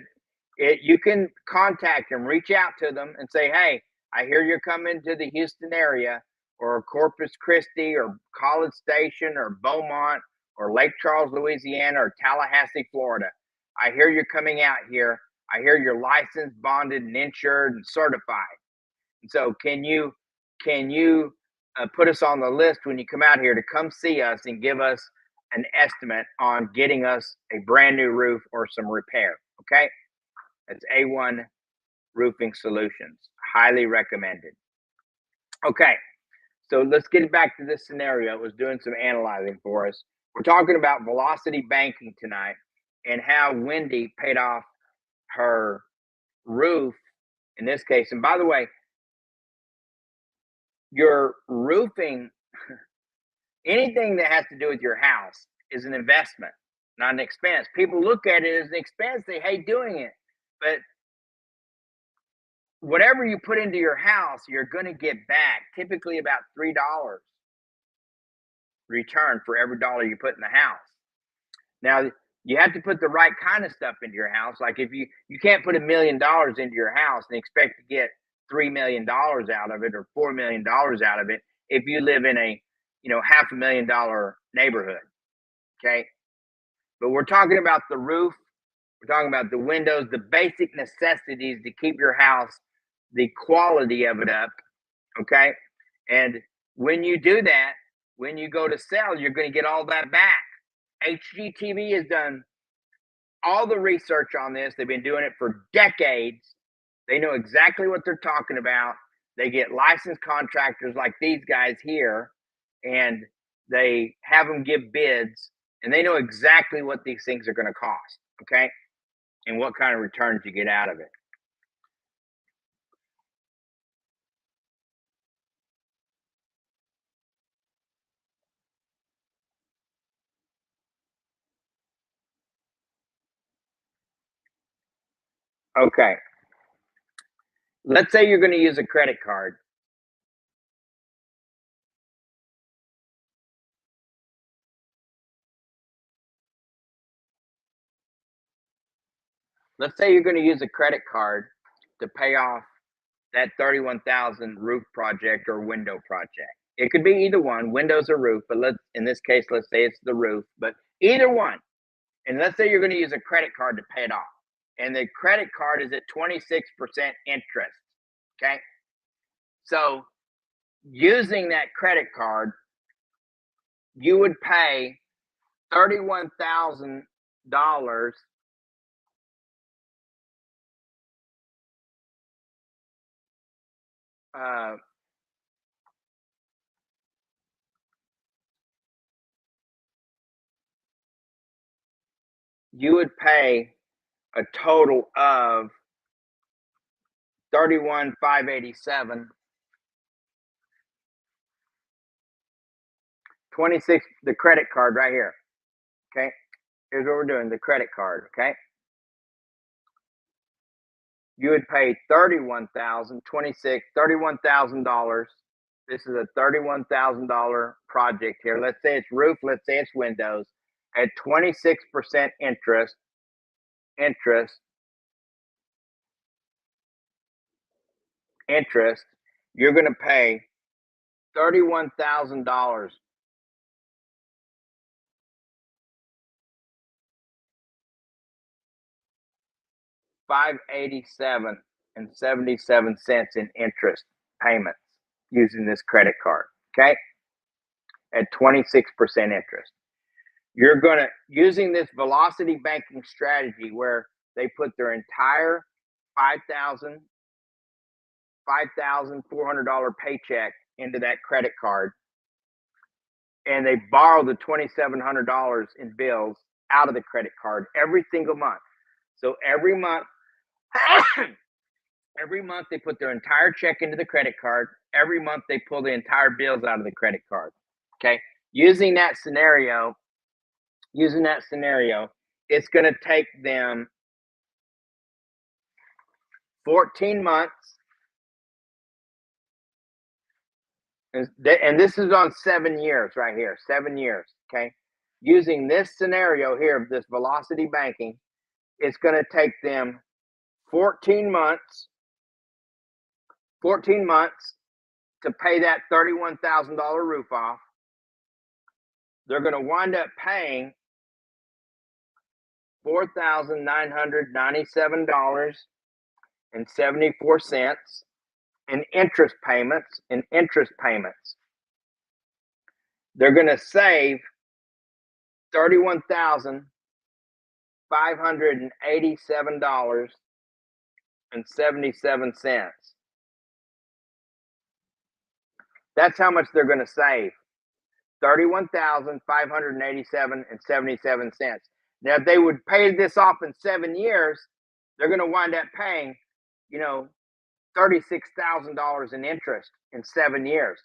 you can contact them, reach out to them, and say, "Hey, I hear you're coming to the Houston area, or Corpus Christi, or College Station, or Beaumont, or Lake Charles, Louisiana, or Tallahassee, Florida. I hear you're coming out here. I hear you're licensed, bonded, and insured, and certified. And so, can you put us on the list when you come out here to come see us and give us an estimate on getting us a brand new roof or some repair?" Okay, that's A1 Roofing Solutions. Highly recommended. Okay, so let's get back to this scenario. It was doing some analyzing for us. We're talking about velocity banking tonight and how Wendy paid off her roof in this case. And by the way, your roofing, anything that has to do with your house is an investment, not an expense. People look at it as an expense, they hate doing it. But whatever you put into your house, you're going to get back typically about $3 return for every dollar you put in the house. Now, you have to put the right kind of stuff into your house. Like if you can't put $1 million into your house and expect to get $3 million out of it or $4 million out of it if you live in a $500,000 neighborhood. Okay. But we're talking about the roof, we're talking about the windows, the basic necessities to keep your house, the quality of it up. Okay. And When you do that, when you go to sell, you're going to get all that back. HGTV has done all the research on this. They've been doing it for decades. They know exactly what they're talking about. They get licensed contractors like these guys here, and they have them give bids, and they know exactly what these things are going to cost, okay? And what kind of returns you get out of it. Okay. Let's say you're going to use a credit card. Let's say you're going to use a credit card to pay off that 31,000 roof project or window project. It could be either one, windows or roof, but in this case, let's say it's the roof, but either one. And let's say you're going to use a credit card to pay it off. And the credit card is at 26% interest. Okay. So using that credit card, you would pay $31,000 you would pay a total of $31,587. 26, the credit card right here. Okay. Here's what we're doing, the credit card. Okay. You would pay $31,000. This is a $31,000 project here. Let's say it's roof, let's say it's windows. At 26% interest, you're going to pay $31,000. $587.77 in interest payments using this credit card. Okay, at 26% interest. You're going to, using this velocity banking strategy where they put their entire $5,400 paycheck into that credit card, and they borrow the $2,700 in bills out of the credit card every single month. So every month, they put their entire check into the credit card. Every month they pull the entire bills out of the credit card. Okay, using that scenario, it's going to take them 14 months, and this is on 7 years right here, 7 years. Okay, using this scenario here, this velocity banking, it's going to take them 14 months to pay that $31,000 roof off. They're going to wind up paying $4,997.74 in interest payments. They're going to save $31,587.77. That's how much they're going to save. $31,587.77. Now, if they would pay this off in 7 years, they're going to wind up paying, $36,000 in interest in 7 years.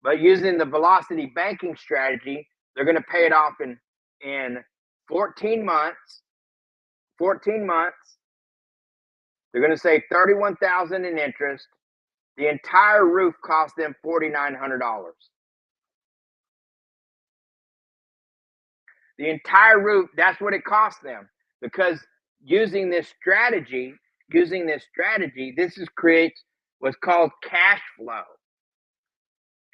But using the velocity banking strategy, they're going to pay it off in 14 months. 14 months. They're going to save $31,000 in interest. The entire roof cost them $4,900. The entire roof, that's what it cost them. Because using this strategy, this creates what's called cash flow.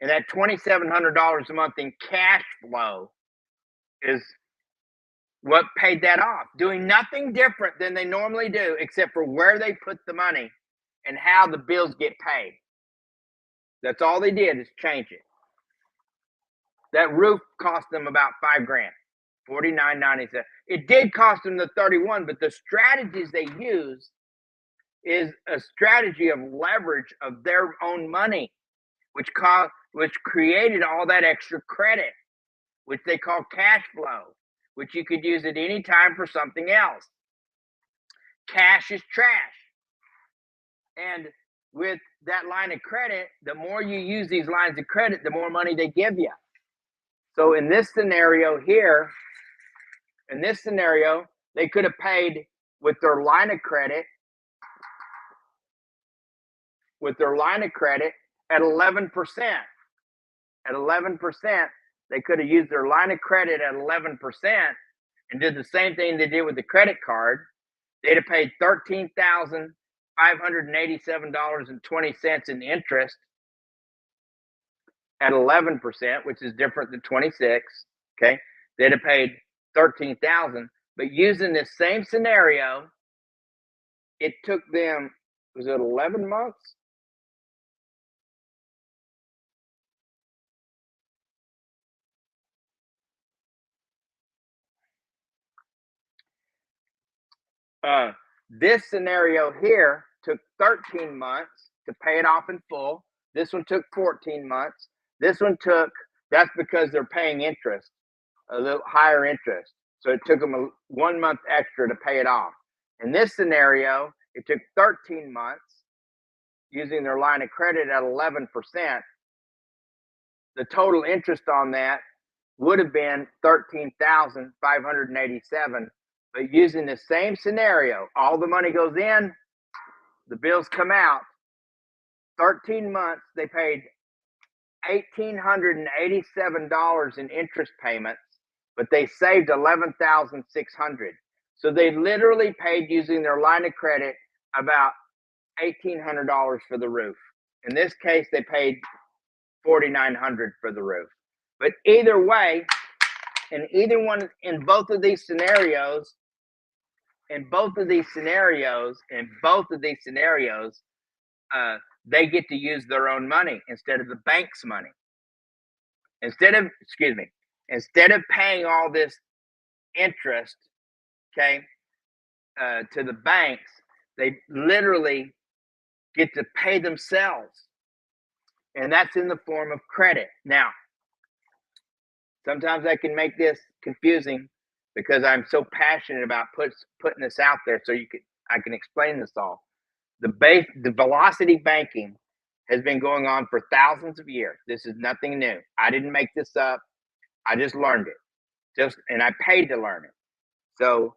And that $2,700 a month in cash flow is what paid that off, doing nothing different than they normally do, except for where they put the money and how the bills get paid. That's all they did, is change it. That roof cost them about $5,000, $49.97. It did cost them the 31, but the strategies they use is a strategy of leverage of their own money, which created all that extra credit, which they call cash flow, which you could use at any time for something else. Cash is trash. And with that line of credit, the more you use these lines of credit, the more money they give you. So in this scenario here, they could have paid with their line of credit at 11%. At 11%, they could have used their line of credit at 11% and did the same thing they did with the credit card. They'd have paid $13,587.20 in interest at 11%, which is different than 26. Okay, they'd have paid $13,000, but using this same scenario, it took them, was it 11 months? This scenario here took 13 months to pay it off in full. This one took 14 months. This one took, that's because they're paying interest, a little higher interest. So it took them 1 month extra to pay it off. In this scenario, it took 13 months using their line of credit at 11%. The total interest on that would have been $13,587. But using the same scenario, all the money goes in, the bills come out. 13 months, they paid $1,887 in interest payments, but they saved $11,600. So they literally paid, using their line of credit, about $1,800 for the roof. In this case, they paid $4,900 for the roof. But either way, in both of these scenarios, they get to use their own money instead of the bank's money. Instead of paying all this interest, okay, to the banks, they literally get to pay themselves. And that's in the form of credit. Now, sometimes I can make this confusing because I'm so passionate about putting this out there so I can explain this all. The velocity banking has been going on for thousands of years. This is nothing new. I didn't make this up. I just learned it. And I paid to learn it. So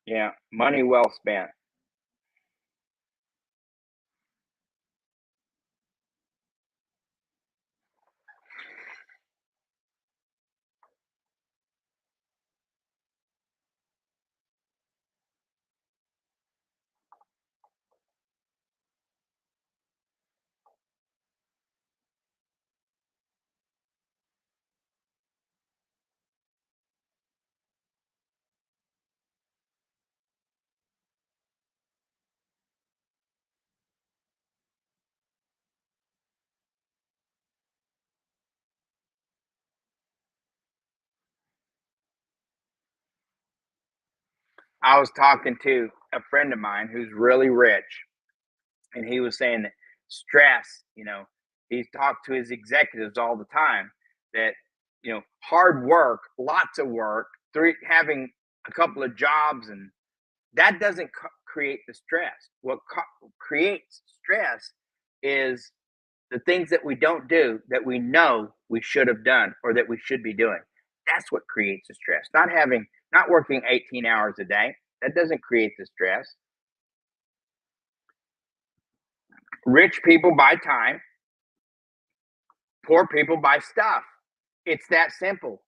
yeah, money well spent. I was talking to a friend of mine who's really rich, and he was saying that stress, he's talked to his executives all the time that, hard work, lots of work, having a couple of jobs, and that doesn't create the stress. What creates stress is the things that we don't do that we know we should have done or that we should be doing. That's what creates the stress. Not working 18 hours a day. That doesn't create the stress. Rich people buy time. Poor people buy stuff. It's that simple.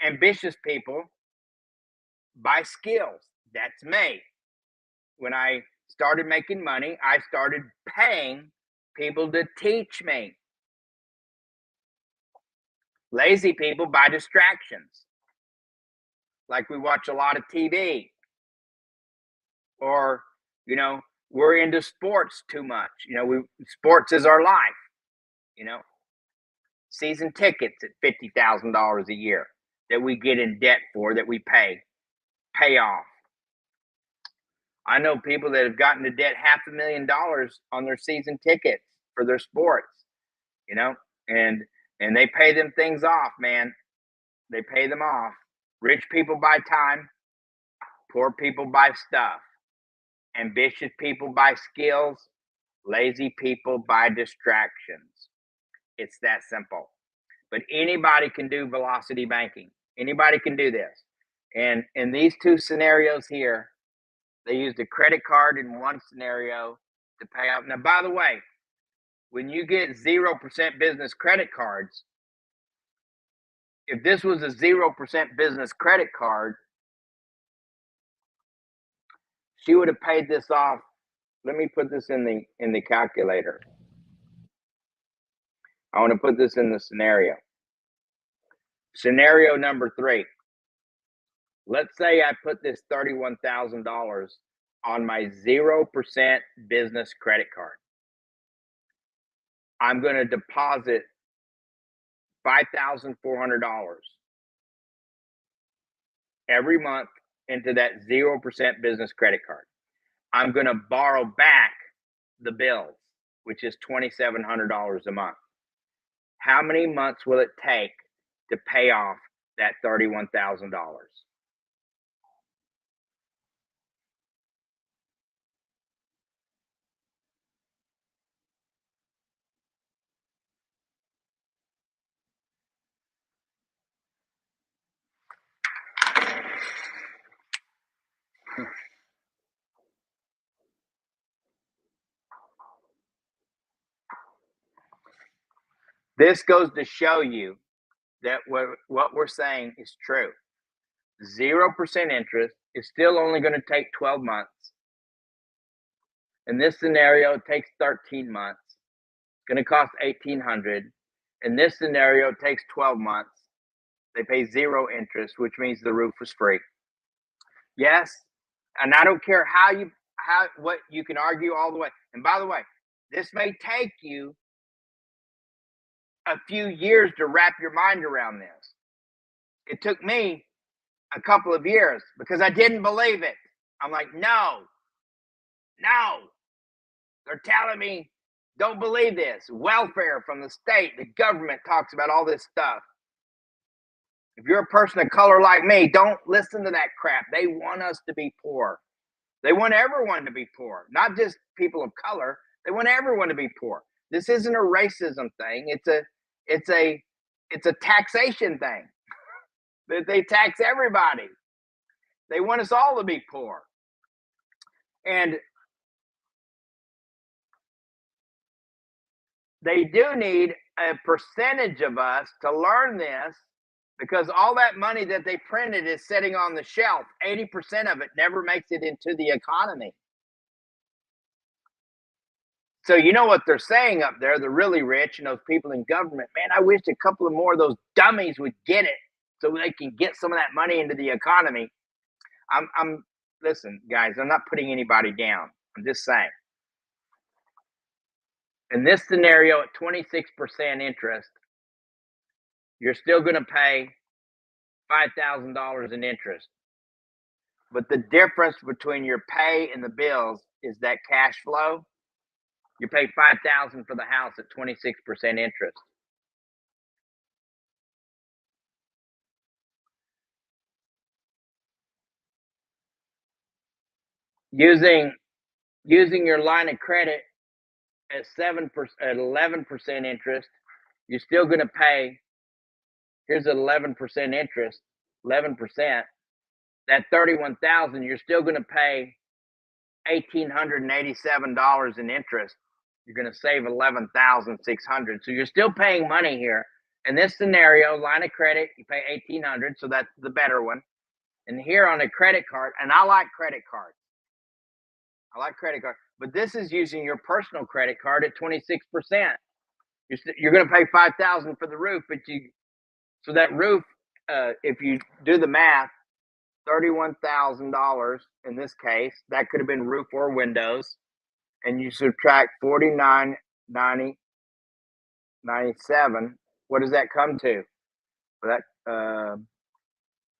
Ambitious people buy skills. That's me. When I started making money, I started paying people to teach me. Lazy people buy distractions. like we watch a lot of TV, or, you know, we're into sports too much. You know, sports is our life, you know, season tickets at $50,000 a year that we get in debt for, that we pay off. I know people that have gotten to debt $500,000 on their season tickets for their sports, you know, and they pay them things off, man. They pay them off. Rich people buy time, poor people buy stuff, ambitious people buy skills, lazy people buy distractions. It's that simple. But anybody can do velocity banking. Anybody can do this. And in these two scenarios here, they used a credit card in one scenario to pay out. Now, by the way, when you get 0% business credit cards, if this was a 0% business credit card, she would have paid this off. Let me put this in the calculator. I want to put this in the scenario. Scenario number 3. Let's say I put this $31,000 on my 0% business credit card. I'm going to deposit $5,400 every month into that 0% business credit card. I'm going to borrow back the bills, which is $2,700 a month. How many months will it take to pay off that $31,000? This goes to show you that what we're saying is true. 0% interest is still only going to take 12 months. In this scenario, it takes 13 months. It's going to cost $1,800. In this scenario, it takes 12 months. They pay 0 interest, which means the roof is free. Yes, and I don't care what you can argue all the way. And by the way, this may take you a few years to wrap your mind around this. It took me a couple of years because I didn't believe it. I'm like, no. They're telling me, don't believe this. Welfare from the state, the government talks about all this stuff. If you're a person of color like me, don't listen to that crap. They want us to be poor. They want everyone to be poor, not just people of color. They want everyone to be poor. This isn't a racism thing. It's a taxation thing. They tax everybody. They want us all to be poor. And they do need a percentage of us to learn this, because all that money that they printed is sitting on the shelf. 80% of it never makes it into the economy. So you know what they're saying up there, the really rich and those people in government, man, I wish a couple of more of those dummies would get it so they can get some of that money into the economy. Listen, guys, I'm not putting anybody down. I'm just saying. In this scenario, at 26% interest, you're still going to pay $5,000 in interest. But the difference between your pay and the bills is that cash flow. You pay $5,000 for the house at 26% interest. Using your line of credit at 11% interest, you're still going to pay. Here's 11% interest, 11%. That $31,000, you're still going to pay $1,887 in interest. You're going to save $11,600. So you're still paying money here. In this scenario, line of credit, you pay $1,800, so that's the better one. And here on a credit card, and I like credit cards. But this is using your personal credit card at 26%. You're going to pay $5,000 for the roof, so that roof, if you do the math, $31,000 in this case. That could have been roof or windows. And you subtract 49.97. What does that come to? Well,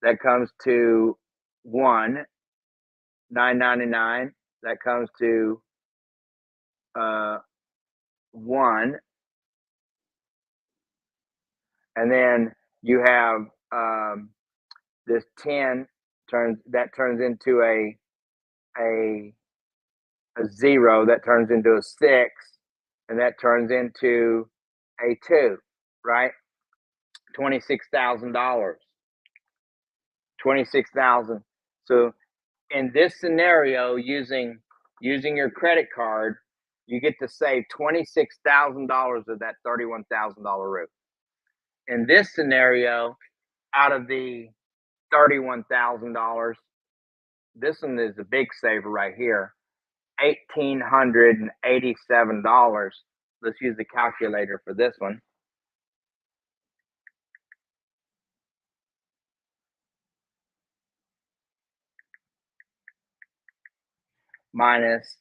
that comes to 1,999. That comes to 1. And then you have this 10 turns into a 0, that turns into a 6, and that turns into a 2, right? $26,000. 26,000. So in this scenario, using your credit card, you get to save $26,000 of that $31,000 roof. In this scenario, out of the $31,000, this one is a big saver right here. $1,887. Let's use the calculator for this one. Minus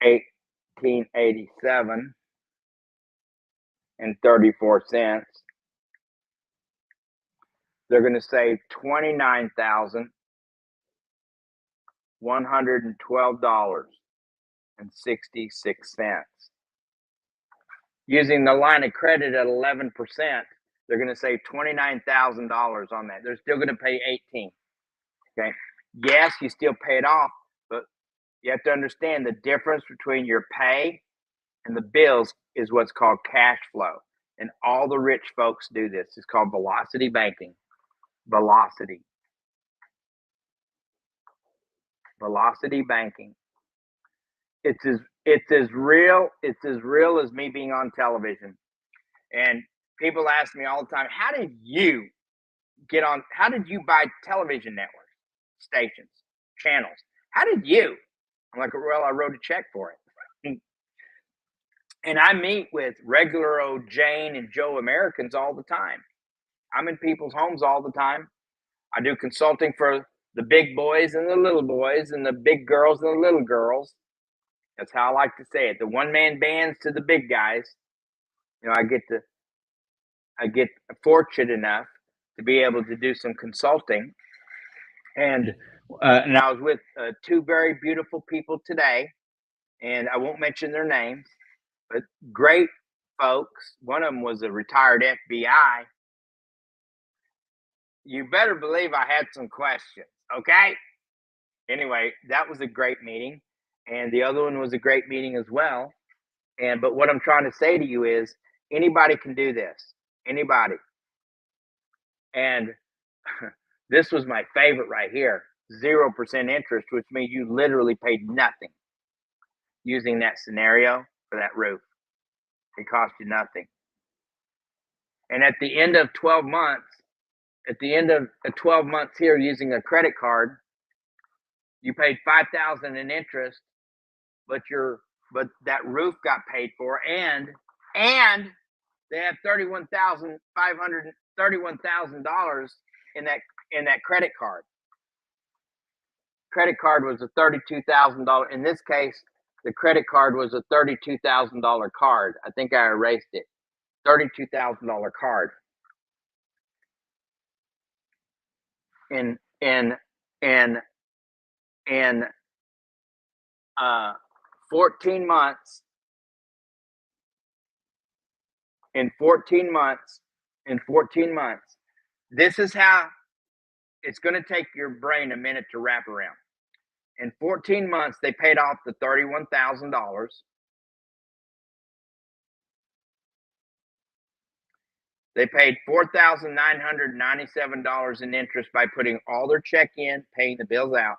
1887 and 34 cents. They're going to save $29,112.66. Using the line of credit at 11%, they're going to save $29,000 on that. They're still going to pay 18. Okay. Yes, you still pay it off, but you have to understand the difference between your pay and the bills is what's called cash flow. And all the rich folks do this. It's called velocity banking. Velocity banking. It's as real as me being on television. And people ask me all the time, how did you buy television networks, stations, channels? How did you? I'm like, well, I wrote a check for it. And I meet with regular old Jane and Joe Americans all the time. I'm in people's homes all the time. I do consulting for the big boys and the little boys and the big girls and the little girls. That's how I like to say it. The one-man bands to the big guys. You know, I get fortunate enough to be able to do some consulting. And I was with two very beautiful people today, and I won't mention their names, but great folks. One of them was a retired FBI. You better believe I had some questions, okay? Anyway, that was a great meeting, and the other one was a great meeting as well. But what I'm trying to say to you is anybody can do this. Anybody. And this was my favorite right here. 0% interest, which means you literally paid nothing using that scenario for that roof. It cost you nothing. And at the end of 12 months, here using a credit card, you paid $5,000 in interest, but that roof got paid for, and they have $31,000 in that credit card. Credit card was a $32,000. In this case, the credit card was a $32,000 card. I think I erased it. $32,000 card. In 14 months. In 14 months. This is how it's going to take your brain a minute to wrap around. In 14 months, they paid off the $31,000. They paid $4,997 in interest by putting all their check in, paying the bills out.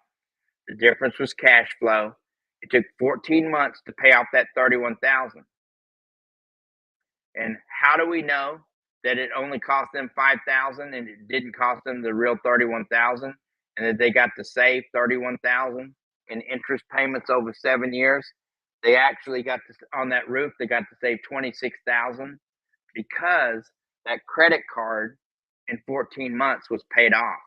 The difference was cash flow. It took 14 months to pay off that $31,000. And how do we know that it only cost them $5,000 and it didn't cost them the real $31,000, and that they got to save $31,000 in interest payments over 7 years? They actually got to, on that roof, they got to save $26,000 because that credit card in 14 months was paid off.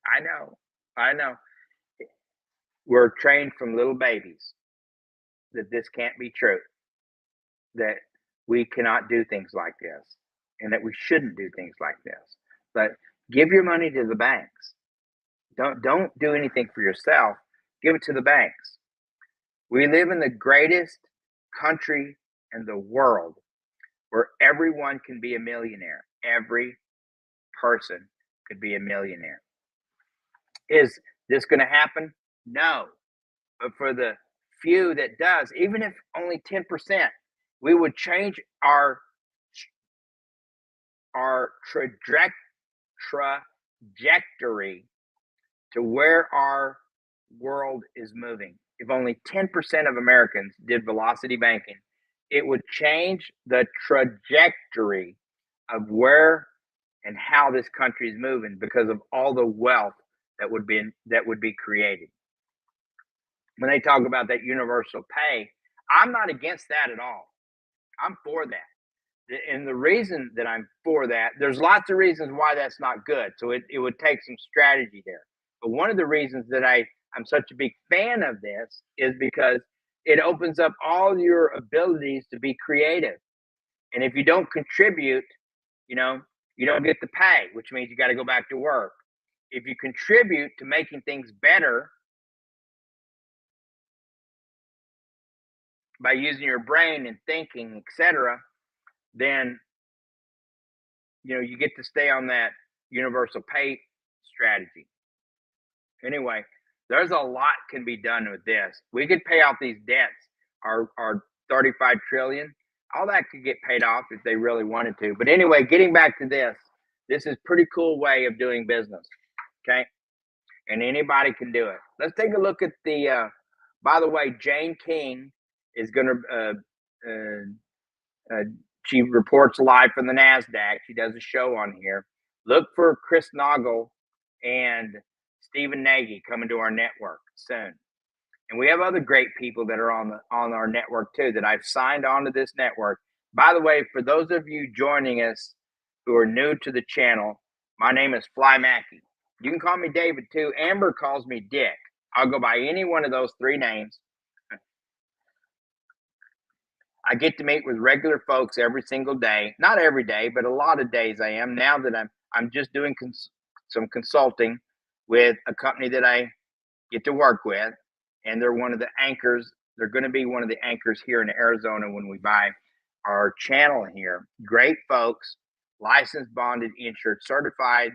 I know. We're trained from little babies that this can't be true, that we cannot do things like this, and that we shouldn't do things like this. But give your money to the banks. Don't do anything for yourself. Give it to the banks. We live in the greatest country in the world where everyone can be a millionaire. Every person could be a millionaire. Is this going to happen? No. But for the few that does, even if only 10%, we would change our trajectory to where our world is moving. If only 10% of Americans did velocity banking, it would change the trajectory of where and how this country is moving because of all the wealth that would be created. When they talk about that universal pay, I'm not against that at all. I'm for that. And the reason that I'm for that, there's lots of reasons why that's not good. So it would take some strategy there. But one of the reasons that I'm such a big fan of this is because it opens up all your abilities to be creative. And if you don't contribute, you know, you don't get the pay, which means you got to go back to work. If you contribute to making things better by using your brain and thinking, etc., then you get to stay on that universal pay strategy. Anyway, there's a lot can be done with this. We could pay off these debts, our 35 trillion. All that could get paid off if they really wanted to. But anyway, getting back to this is pretty cool way of doing business. Okay, and anybody can do it. Let's take a look at the. By the way, Jane King is going to. She reports live from the NASDAQ. She does a show on here. Look for Chris Noggle and Stephen Nagy coming to our network soon. And we have other great people that are on our network too that I've signed onto this network. By the way, for those of you joining us who are new to the channel, my name is Fly Mackey. You can call me David too. Amber calls me Dick. I'll go by any one of those three names. I get to meet with regular folks every single day. Not every day, but a lot of days I am. Now that I'm just doing some consulting with a company that I get to work with, and they're one of the anchors. They're going to be one of the anchors here in Arizona when we buy our channel here. Great folks, licensed, bonded, insured, certified,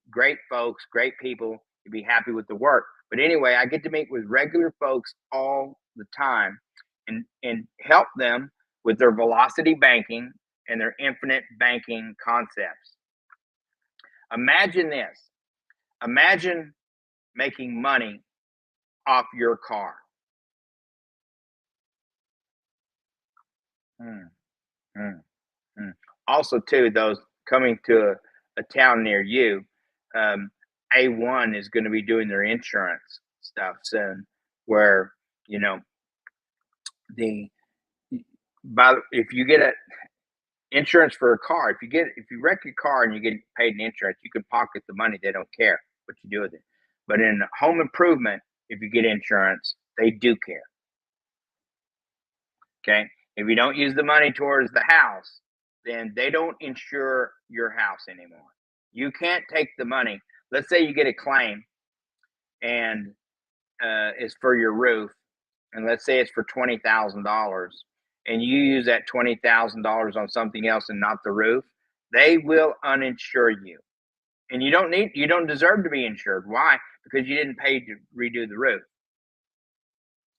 great folks, great people. You'd be happy with the work. But anyway, I get to meet with regular folks all the time and help them with their velocity banking and their infinite banking concepts. Imagine this. Imagine making money off your car. Also, too, those coming to a town near you, A1 is going to be doing their insurance stuff soon, where if you get a insurance for a car, if you wreck your car and you get paid in insurance, you can pocket the money. They don't care what you do with it. But in home improvement, if you get insurance, they do care. Okay. If you don't use the money towards the house, then they don't insure your house anymore. You can't take the money. Let's say you get a claim and it's for your roof, and let's say it's for $20,000, and you use that $20,000 on something else and not the roof, they will uninsure you. And you don't deserve to be insured. Why? Because you didn't pay to redo the roof.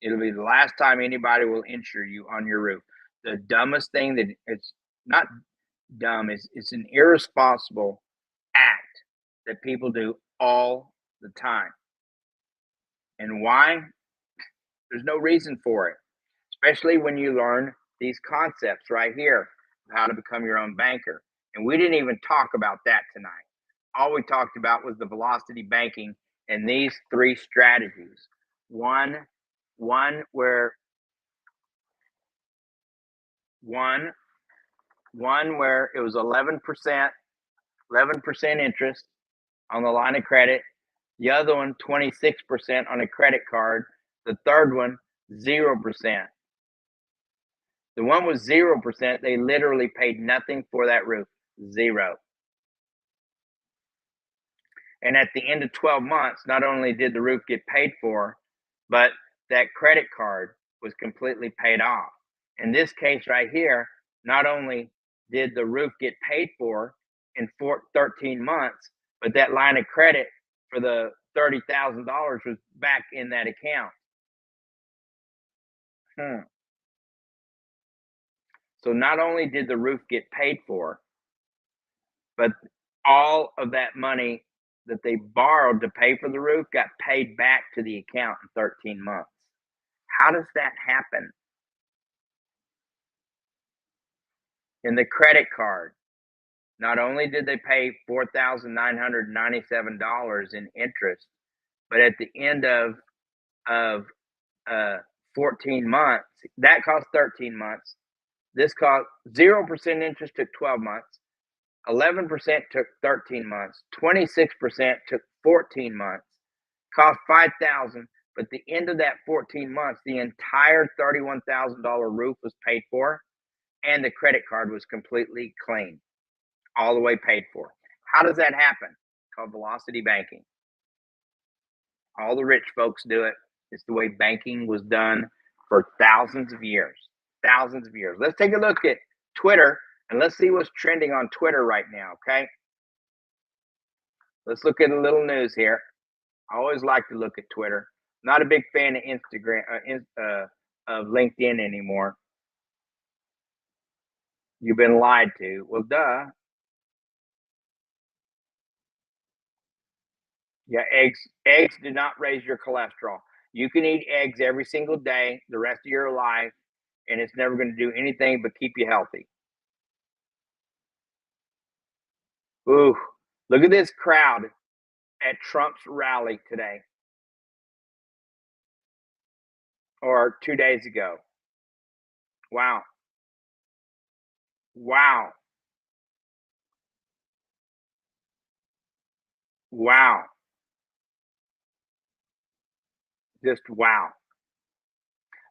It'll be the last time anybody will insure you on your roof. The dumbest thing that it's not dumb, it's an irresponsible act that people do all the time. And why? There's no reason for it, especially when you learn these concepts right here of how to become your own banker. And we didn't even talk about that tonight. All we talked about was the velocity banking and these three strategies. One where it was 11% interest on the line of credit, The other one, 26% on a credit card. The third one, 0%. The one with 0%, they literally paid nothing for that roof. Zero. And at the end of 12 months, not only did the roof get paid for, but that credit card was completely paid off. In this case right here, not only did the roof get paid for in 13 months, but that line of credit for the $30,000 was back in that account. So not only did the roof get paid for, but all of that money that they borrowed to pay for the roof got paid back to the account in 13 months. How does that happen? In the credit card, not only did they pay $4,997 in interest, but at the end of 14 months, that cost 13 months. This cost 0% interest took 12 months. 11% took 13 months. 26% took 14 months. Cost $5,000, but at the end of that 14 months, the entire $31,000 roof was paid for, and the credit card was completely clean, all the way paid for. How does that happen? It's called velocity banking. All the rich folks do it. It's the way banking was done for thousands of years. Thousands of years. Let's take a look at Twitter, and let's see what's trending on Twitter right now, okay? Let's look at a little news here. I always like to look at Twitter. Not a big fan of Instagram, of LinkedIn anymore. You've been lied to. Well, duh. Yeah, eggs do not raise your cholesterol. You can eat eggs every single day the rest of your life, and it's never going to do anything but keep you healthy. Ooh, look at this crowd at Trump's rally today, or 2 days ago. Wow. Wow. Wow. Just wow.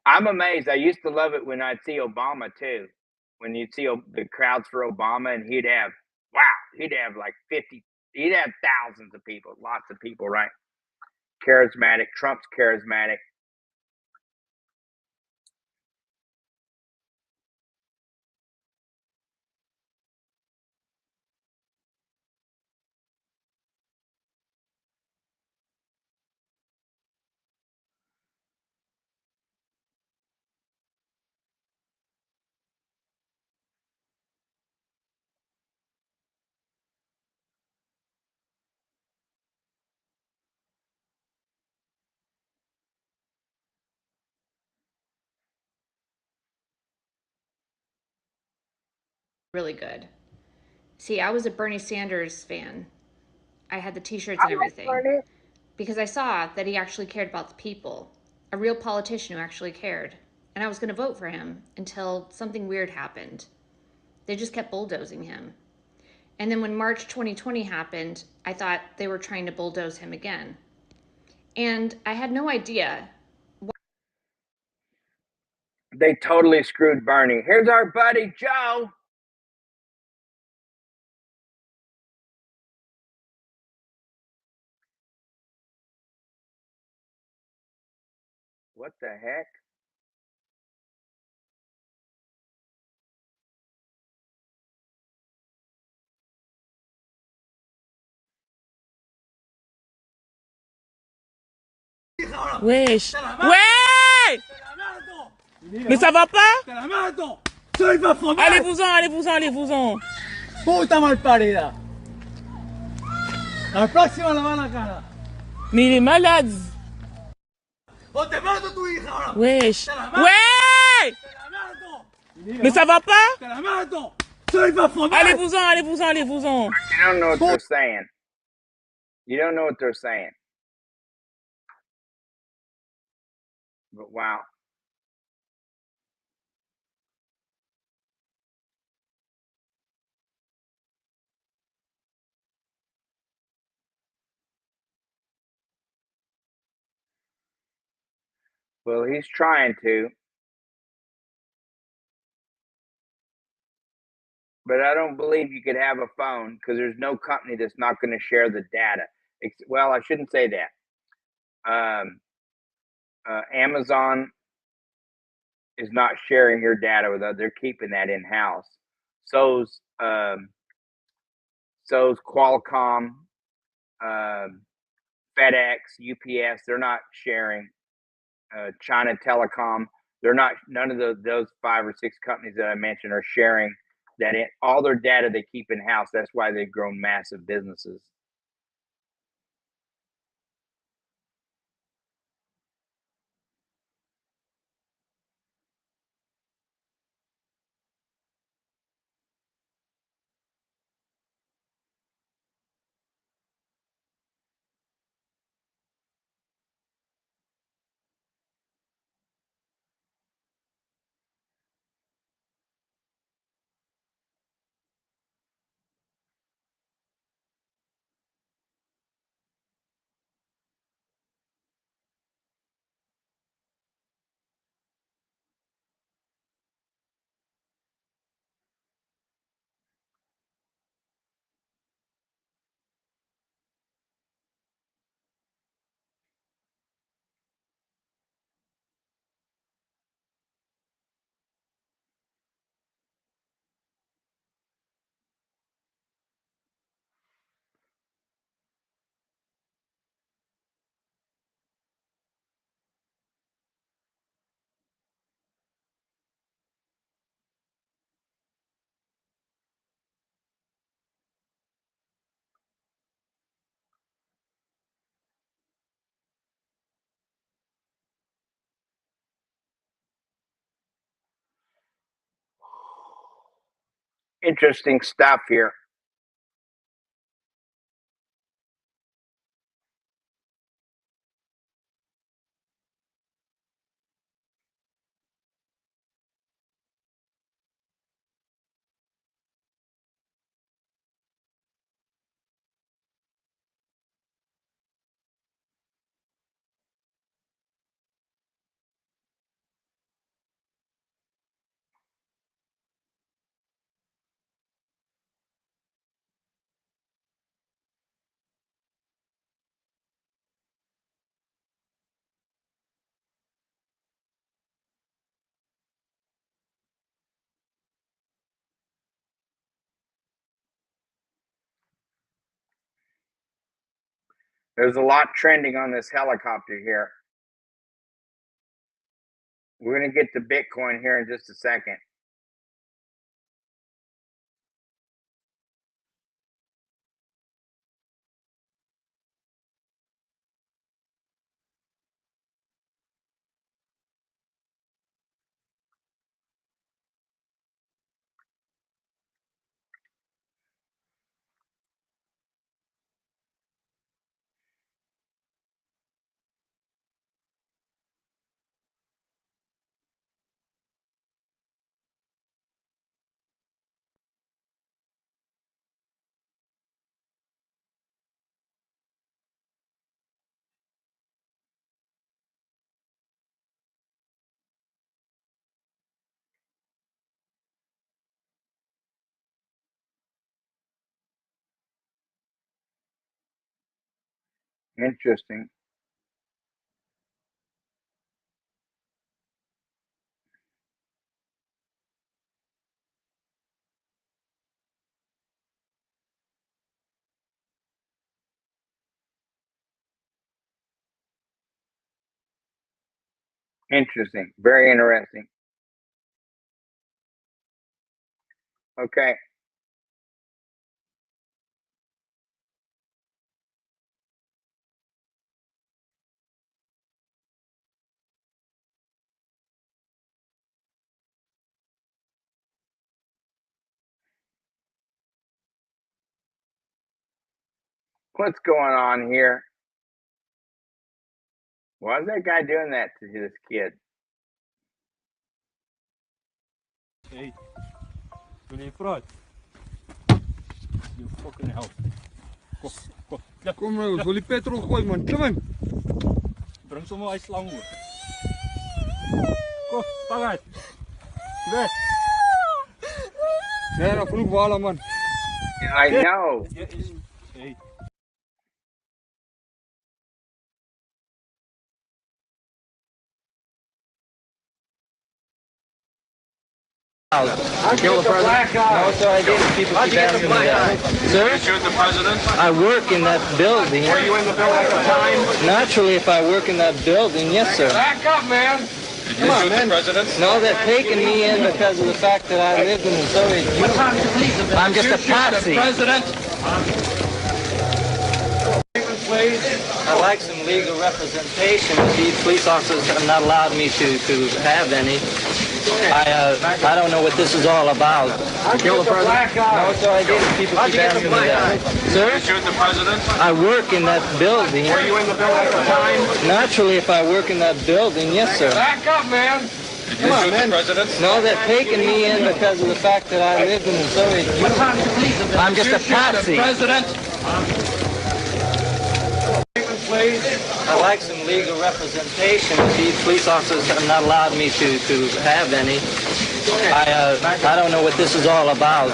I'm amazed. I used to love it when I'd see Obama too. When you'd see the crowds for Obama, and he'd have like 50, he'd have thousands of people, lots of people, right? Charismatic. Trump's charismatic. Really good. See, I was a Bernie Sanders fan. I had the t-shirts and everything because I saw that he actually cared about the people, a real politician who actually cared. And I was going to vote for him until something weird happened. They just kept bulldozing him. And then when March 2020 happened, I thought they were trying to bulldoze him again. And I had no idea. They totally screwed Bernie. Here's our buddy Joe. What the heck? Wesh. Ouais. Mais ça va pas? Allez-vous-en, allez-vous-en, allez-vous-en. Puta mal parida. La próxima la van a ganar. Mais il est malade. O te mato tu hija ahora. Wesh. Ouais. Mais ça va pas? Te la mato. Soy Baphomet. Allez-vous-en, allez-vous-en, allez-vous-en. You don't know what they're saying. You don't know what they're saying. But wow. Well, he's trying to. But I don't believe you could have a phone because there's no company that's not going to share the data. Well, I shouldn't say that. Amazon is not sharing your data with others. They're keeping that in-house. So's Qualcomm, FedEx, UPS. They're not sharing. China Telecom. They're not. None of those 5 or 6 companies that I mentioned are sharing that. All their data they keep in-house. That's why they've grown massive businesses. Interesting stuff here. There's a lot trending on this helicopter here. We're going to get to Bitcoin here in just a second. Interesting. Interesting. Very interesting. Okay. What's going on here? Why is that guy doing that to this kid? Hey, meneer Fruit. You fucking hell. Kom nou, wil die petrol gooi man, klim in. Bring sommer hy slang hoor. Oh, pagat. Sige. Meron ako wala man. I know. Hey. Kill the president? No, sir, I didn't. People keep asking me that. Sir? You shoot the president? I work in that building. Were you in the building at the time? Naturally, if I work in that building, yes, sir. Back up, man! Did you shoot the president? No, they're taking me in because of the fact that I lived in the Soviet Union. I'm just a patsy. President? Please. I like some legal representation. These police officers have not allowed me to have any. I don't know what this is all about. Kill the president? No, sir, I didn't. People keep asking me that. Did Sir? you shoot the president? I work in that building. Were you in the building at the time? Naturally, if I work in that building, yes, sir. Back up, man! Did you shoot the president? No, they're taking me in because of the fact that I lived in the Soviet Union. I'm just a patsy. President? Please. I like some legal representation. These police officers have not allowed me to have any. I don't know what this is all about.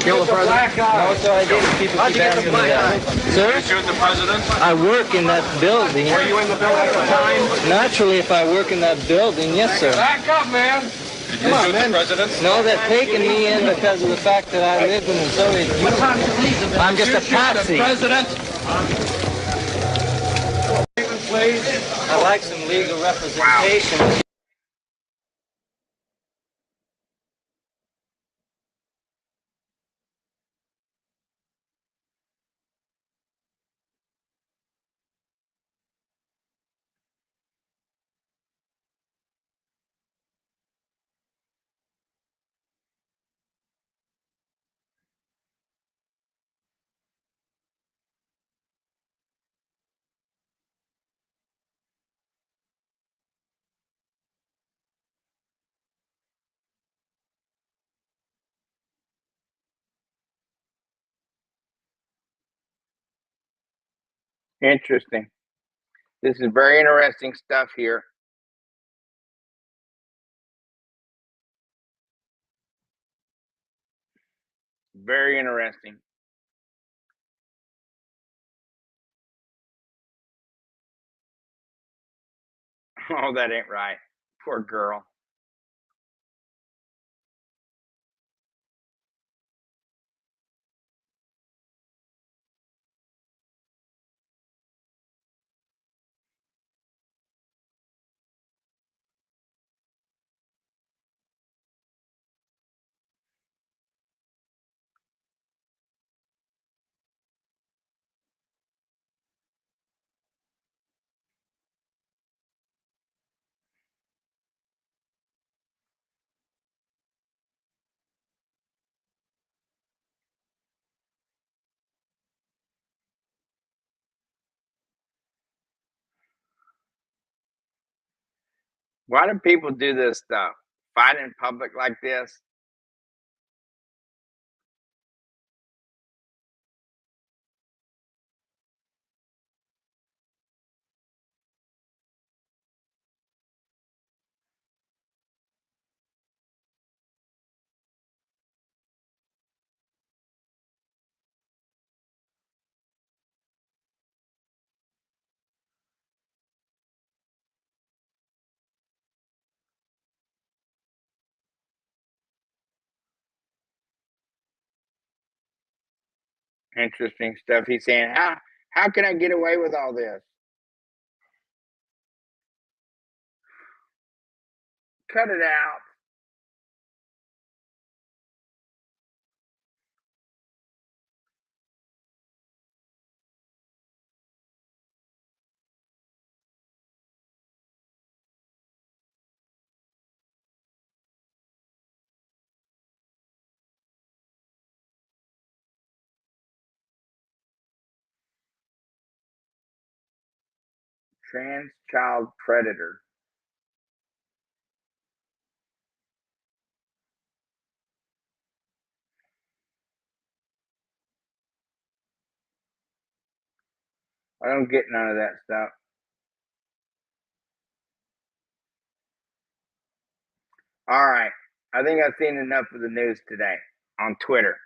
Kill the president? No, sir, I didn't. People keep asking me that. Did Sir? you shoot the president? I work in that building. Were you in the building at the time? Naturally, if I work in that building, yes, sir. Back up, man! Did you shoot the president? No, they're taking me in because of the fact that I lived in the Soviet Union. I'm just a patsy. President? Please. I like some legal representation. Interesting. This is very interesting stuff here. Very interesting. Oh, that ain't right. Poor girl. Why do people do this stuff? Fight in public like this? Interesting stuff. He's saying, how can I get away with all this? Cut it out. Trans child predator. I don't get none of that stuff. All right. I think I've seen enough of the news today on Twitter.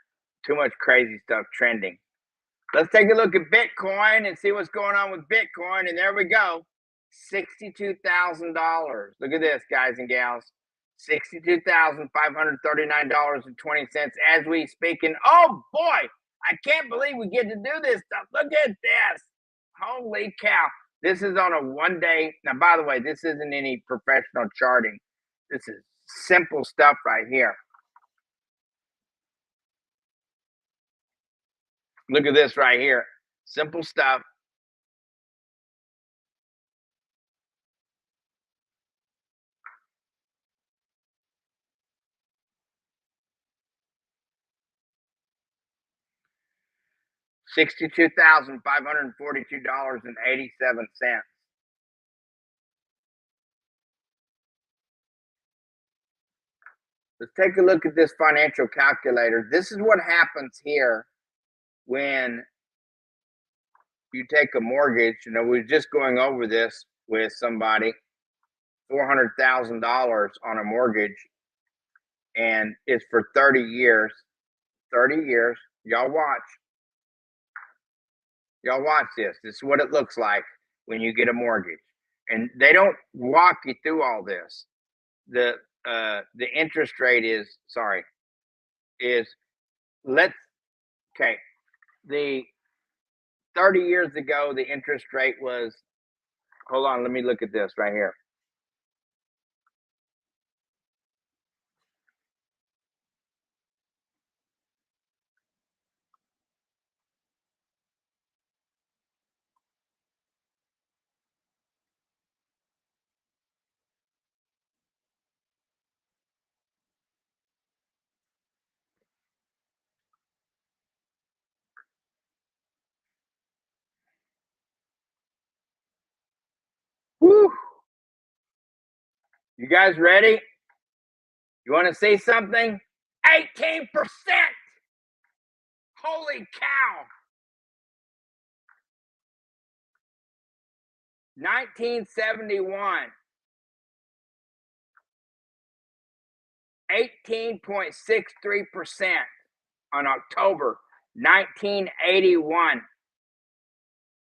Too much crazy stuff trending. Let's take a look at Bitcoin and see what's going on with Bitcoin. And there we go. $62,000. Look at this, guys and gals. $62,539.20 as we speak. And oh boy, I can't believe we get to do this stuff. Look at this. Holy cow. This is on a 1 day. Now, by the way, this isn't any professional charting. This is simple stuff right here. Look at this right here. Simple stuff. $62,542.87. Let's take a look at this financial calculator. This is what happens here when you take a mortgage. You know, we were just going over this with somebody, $400,000 on a mortgage, and it's for 30 years. 30 years. Y'all watch. Y'all watch this. This is what it looks like when you get a mortgage. And they don't walk you through all this. The interest rate is okay. The 30 years ago, the interest rate was, hold on, let me look at this right here. Woo! You guys ready? You want to say something? 18%! Holy cow! 1971, 18.63% on October 1981.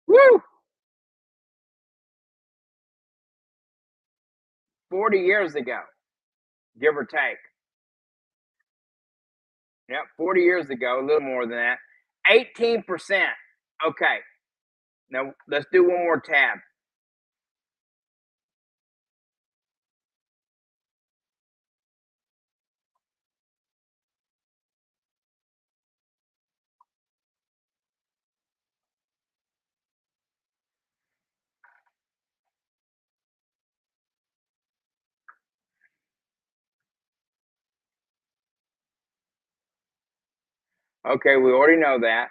Woo! 40 years ago, give or take. Yep, 40 years ago, a little more than that. 18%. Okay. Now let's do one more tab. Okay, we already know that.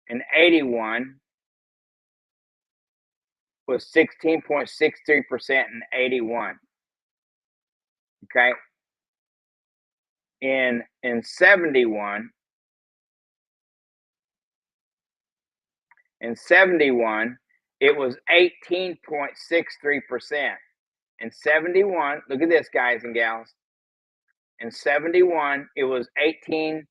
And 81 was 16.63% in 81. Okay. In 71, it was 18.63%. In 71, look at this, guys and gals. In 71, it was 18.6%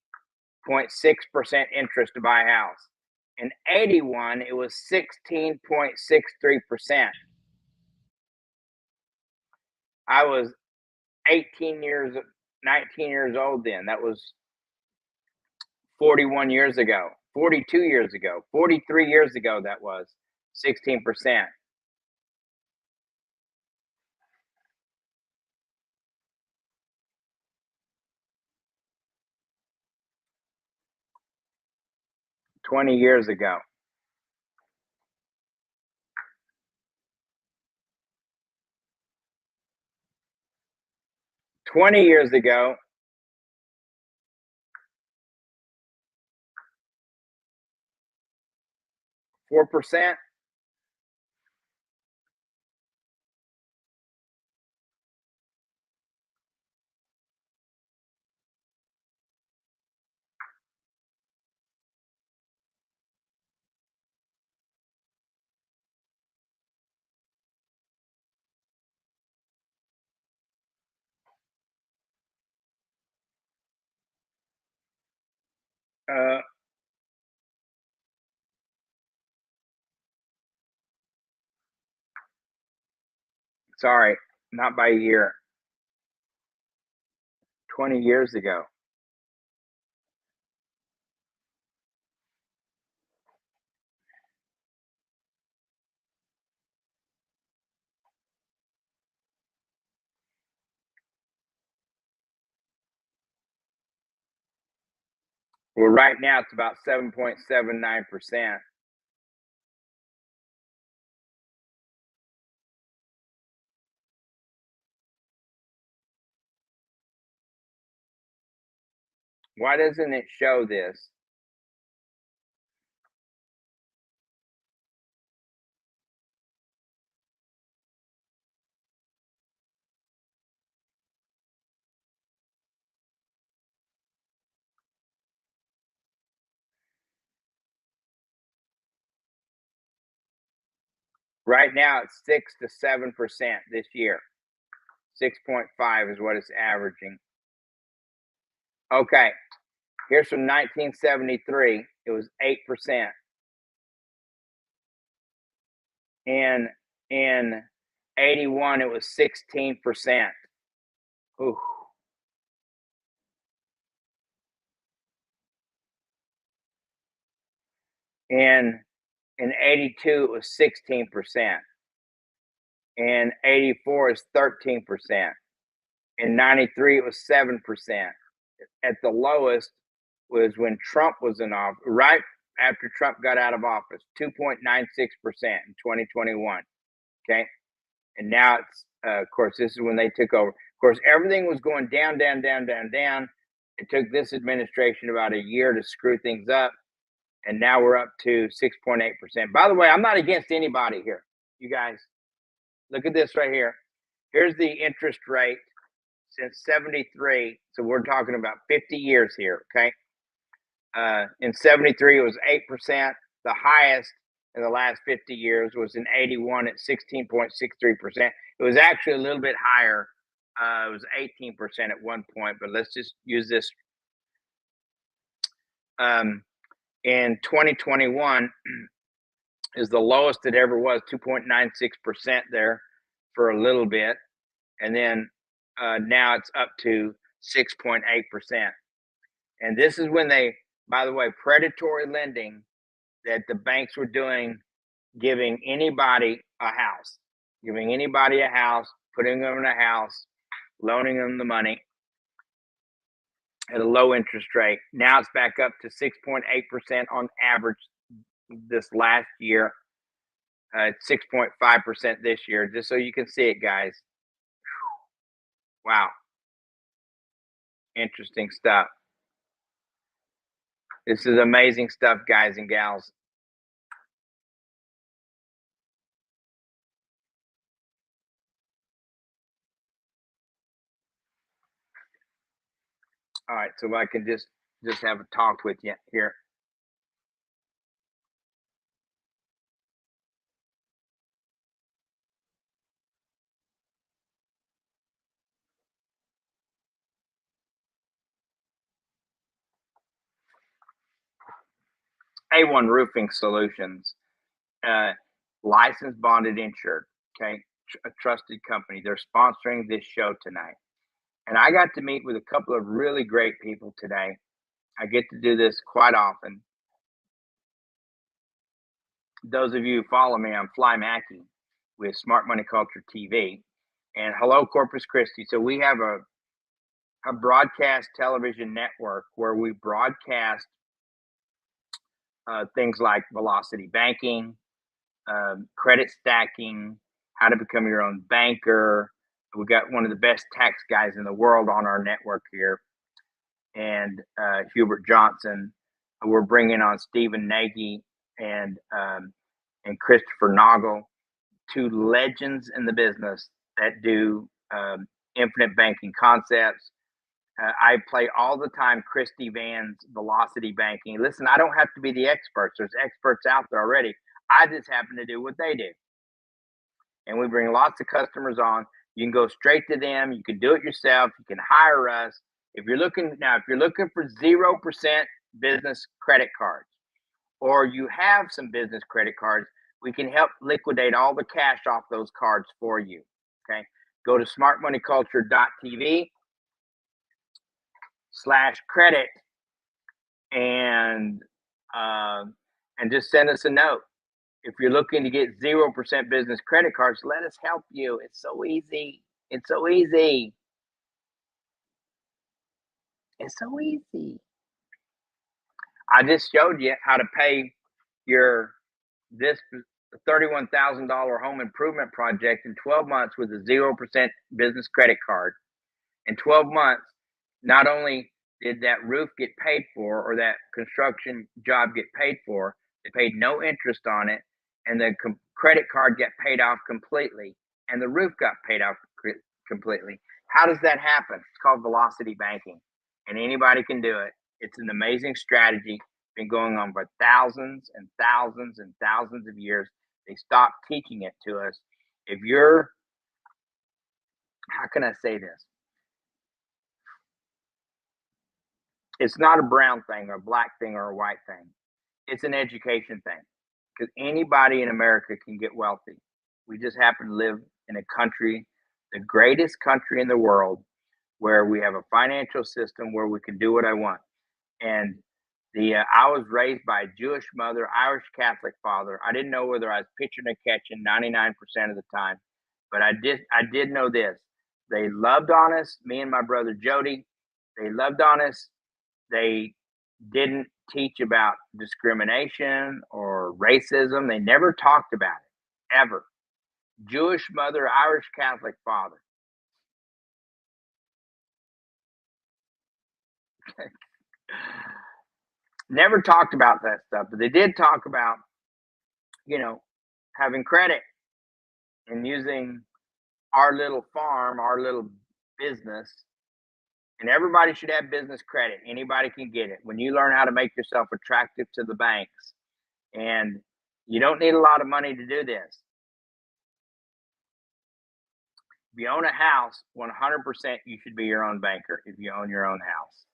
interest to buy a house. In 81, it was 16.63%. I was 19 years old then. That was 41 years ago, 42 years ago, 43 years ago, that was 16%. $20 years ago. 20 years ago, 4%. Sorry, not by a year. 20 years ago. Well, right now it's about 7.79%. Why doesn't it show this? Right now it's 6 to 7% this year. 6.5 is what it's averaging. Okay, here's from 1973. It was 8%. And in 81, it was 16%. Ooh. And in 82, it was 16%. In 84, it's 13%. In 93, it was 7%. At the lowest was when Trump was in office, right after Trump got out of office, 2.96% in 2021. Okay. And now it's, of course, this is when they took over. Of course, everything was going down, down, down, down, down. It took this administration about a year to screw things up. And now we're up to 6.8%. By the way, I'm not against anybody here. You guys, look at this right here. Here's the interest rate since 73. So we're talking about 50 years here. Okay. In 73, it was 8%. The highest in the last 50 years was in 81 at 16.63%. It was actually a little bit higher. It was 18% at one point, but let's just use this. In 2021 is the lowest it ever was, 2.96% there for a little bit. And then now it's up to 6.8%. And this is when they, by the way, predatory lending that the banks were doing, giving anybody a house, putting them in a house, loaning them the money at a low interest rate. Now it's back up to 6.8% on average this last year. 6.5% this year, just so you can see it, guys. Wow. Interesting stuff. This is amazing stuff, guys and gals. All right, so I can just have a talk with you here. A1 Roofing Solutions, licensed, bonded, insured. Okay, a trusted company. They're sponsoring this show tonight, and I got to meet with a couple of really great people today. I get to do this quite often. Those of you who follow me, I'm Fly Mackey with Smart Money Culture TV, and hello Corpus Christi. So we have a broadcast television network where we broadcast things like velocity banking, credit stacking, how to become your own banker. We got one of the best tax guys in the world on our network here, and Hubert Johnson. We're bringing on Stephen Nagy and Christopher Noggle, two legends in the business that do infinite banking concepts. I play all the time Christy Van's velocity banking. Listen, I don't have to be the experts. There's experts out there already. I just happen to do what they do. And we bring lots of customers on. You can go straight to them. You can do it yourself. You can hire us. If you're looking for 0% business credit cards, or you have some business credit cards, we can help liquidate all the cash off those cards for you. Okay, go to smartmoneyculture.tv/credit and just send us a note. If you're looking to get 0% business credit cards, let us help you. It's so easy. It's so easy. It's so easy. I just showed you how to pay this $31,000 home improvement project in 12 months with a 0% business credit card. In 12 months, not only did that roof get paid for or that construction job get paid for, they paid no interest on it, and the credit card got paid off completely, and the roof got paid off completely. How does that happen? It's called velocity banking, and anybody can do it. It's an amazing strategy. Been going on for thousands and thousands and thousands of years. They stopped teaching it to us. If you're, how can I say this? It's not a brown thing or a black thing or a white thing. It's an education thing, because anybody in America can get wealthy. We just happen to live in a country, the greatest country in the world, where we have a financial system where we can do what I want. And I was raised by a Jewish mother, Irish Catholic father. I didn't know whether I was pitching or catching 99% of the time, but I did know this. They loved on us, me and my brother Jody. They loved on us. They didn't teach about discrimination or racism. They never talked about it, ever. Jewish mother, Irish Catholic father. Never talked about that stuff, but they did talk about, having credit and using our little farm, our little business. And everybody should have business credit. Anybody can get it. When you learn how to make yourself attractive to the banks, and you don't need a lot of money to do this. If you own a house, 100% you should be your own banker if you own your own house.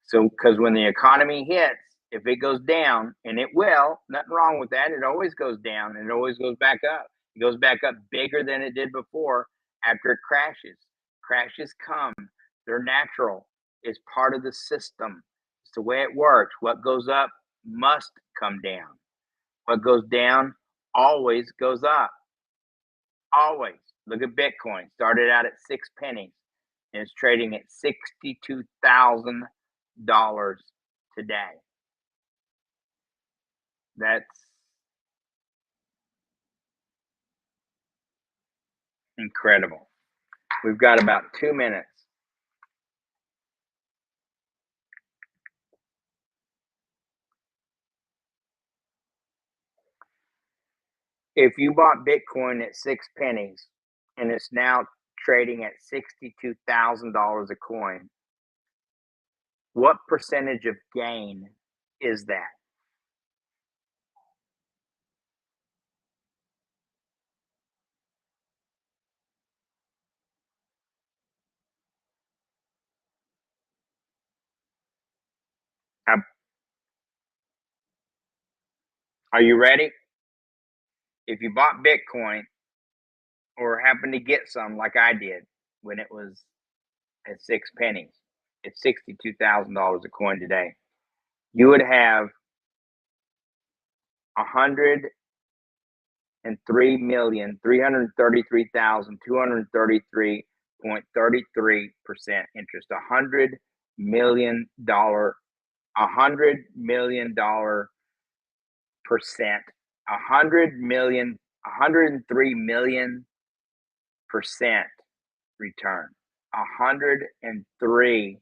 So, because when the economy hits, if it goes down, and it will, nothing wrong with that. It always goes down and it always goes back up. It goes back up bigger than it did before after it crashes. Crashes come. They're natural. It's part of the system. It's the way it works. What goes up must come down. What goes down always goes up. Always. Look at Bitcoin. Started out at 6 pennies and it's trading at $62,000 today. That's incredible. We've got about 2 minutes. If you bought Bitcoin at 6 pennies and it's now trading at $62,000 a coin, what percentage of gain is that? Are you ready? If you bought Bitcoin or happened to get some like I did when it was at 6 pennies, it's $62,000 a coin today, you would have 103,333,233.33% interest. $100 million percent, 103 million% return. 103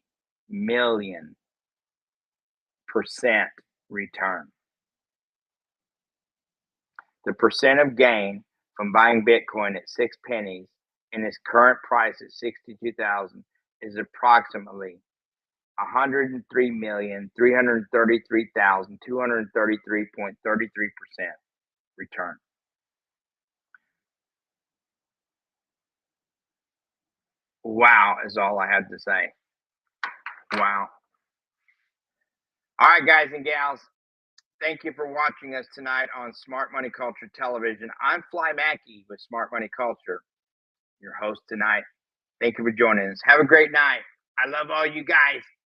million% return. The percent of gain from buying Bitcoin at 6 pennies and its current price at 62,000 is approximately 103,333,233.33% return. Wow is all I have to say. Wow. All right, guys and gals. Thank you for watching us tonight on Smart Money Culture Television. I'm Fly Mackey with Smart Money Culture, your host tonight. Thank you for joining us. Have a great night. I love all you guys.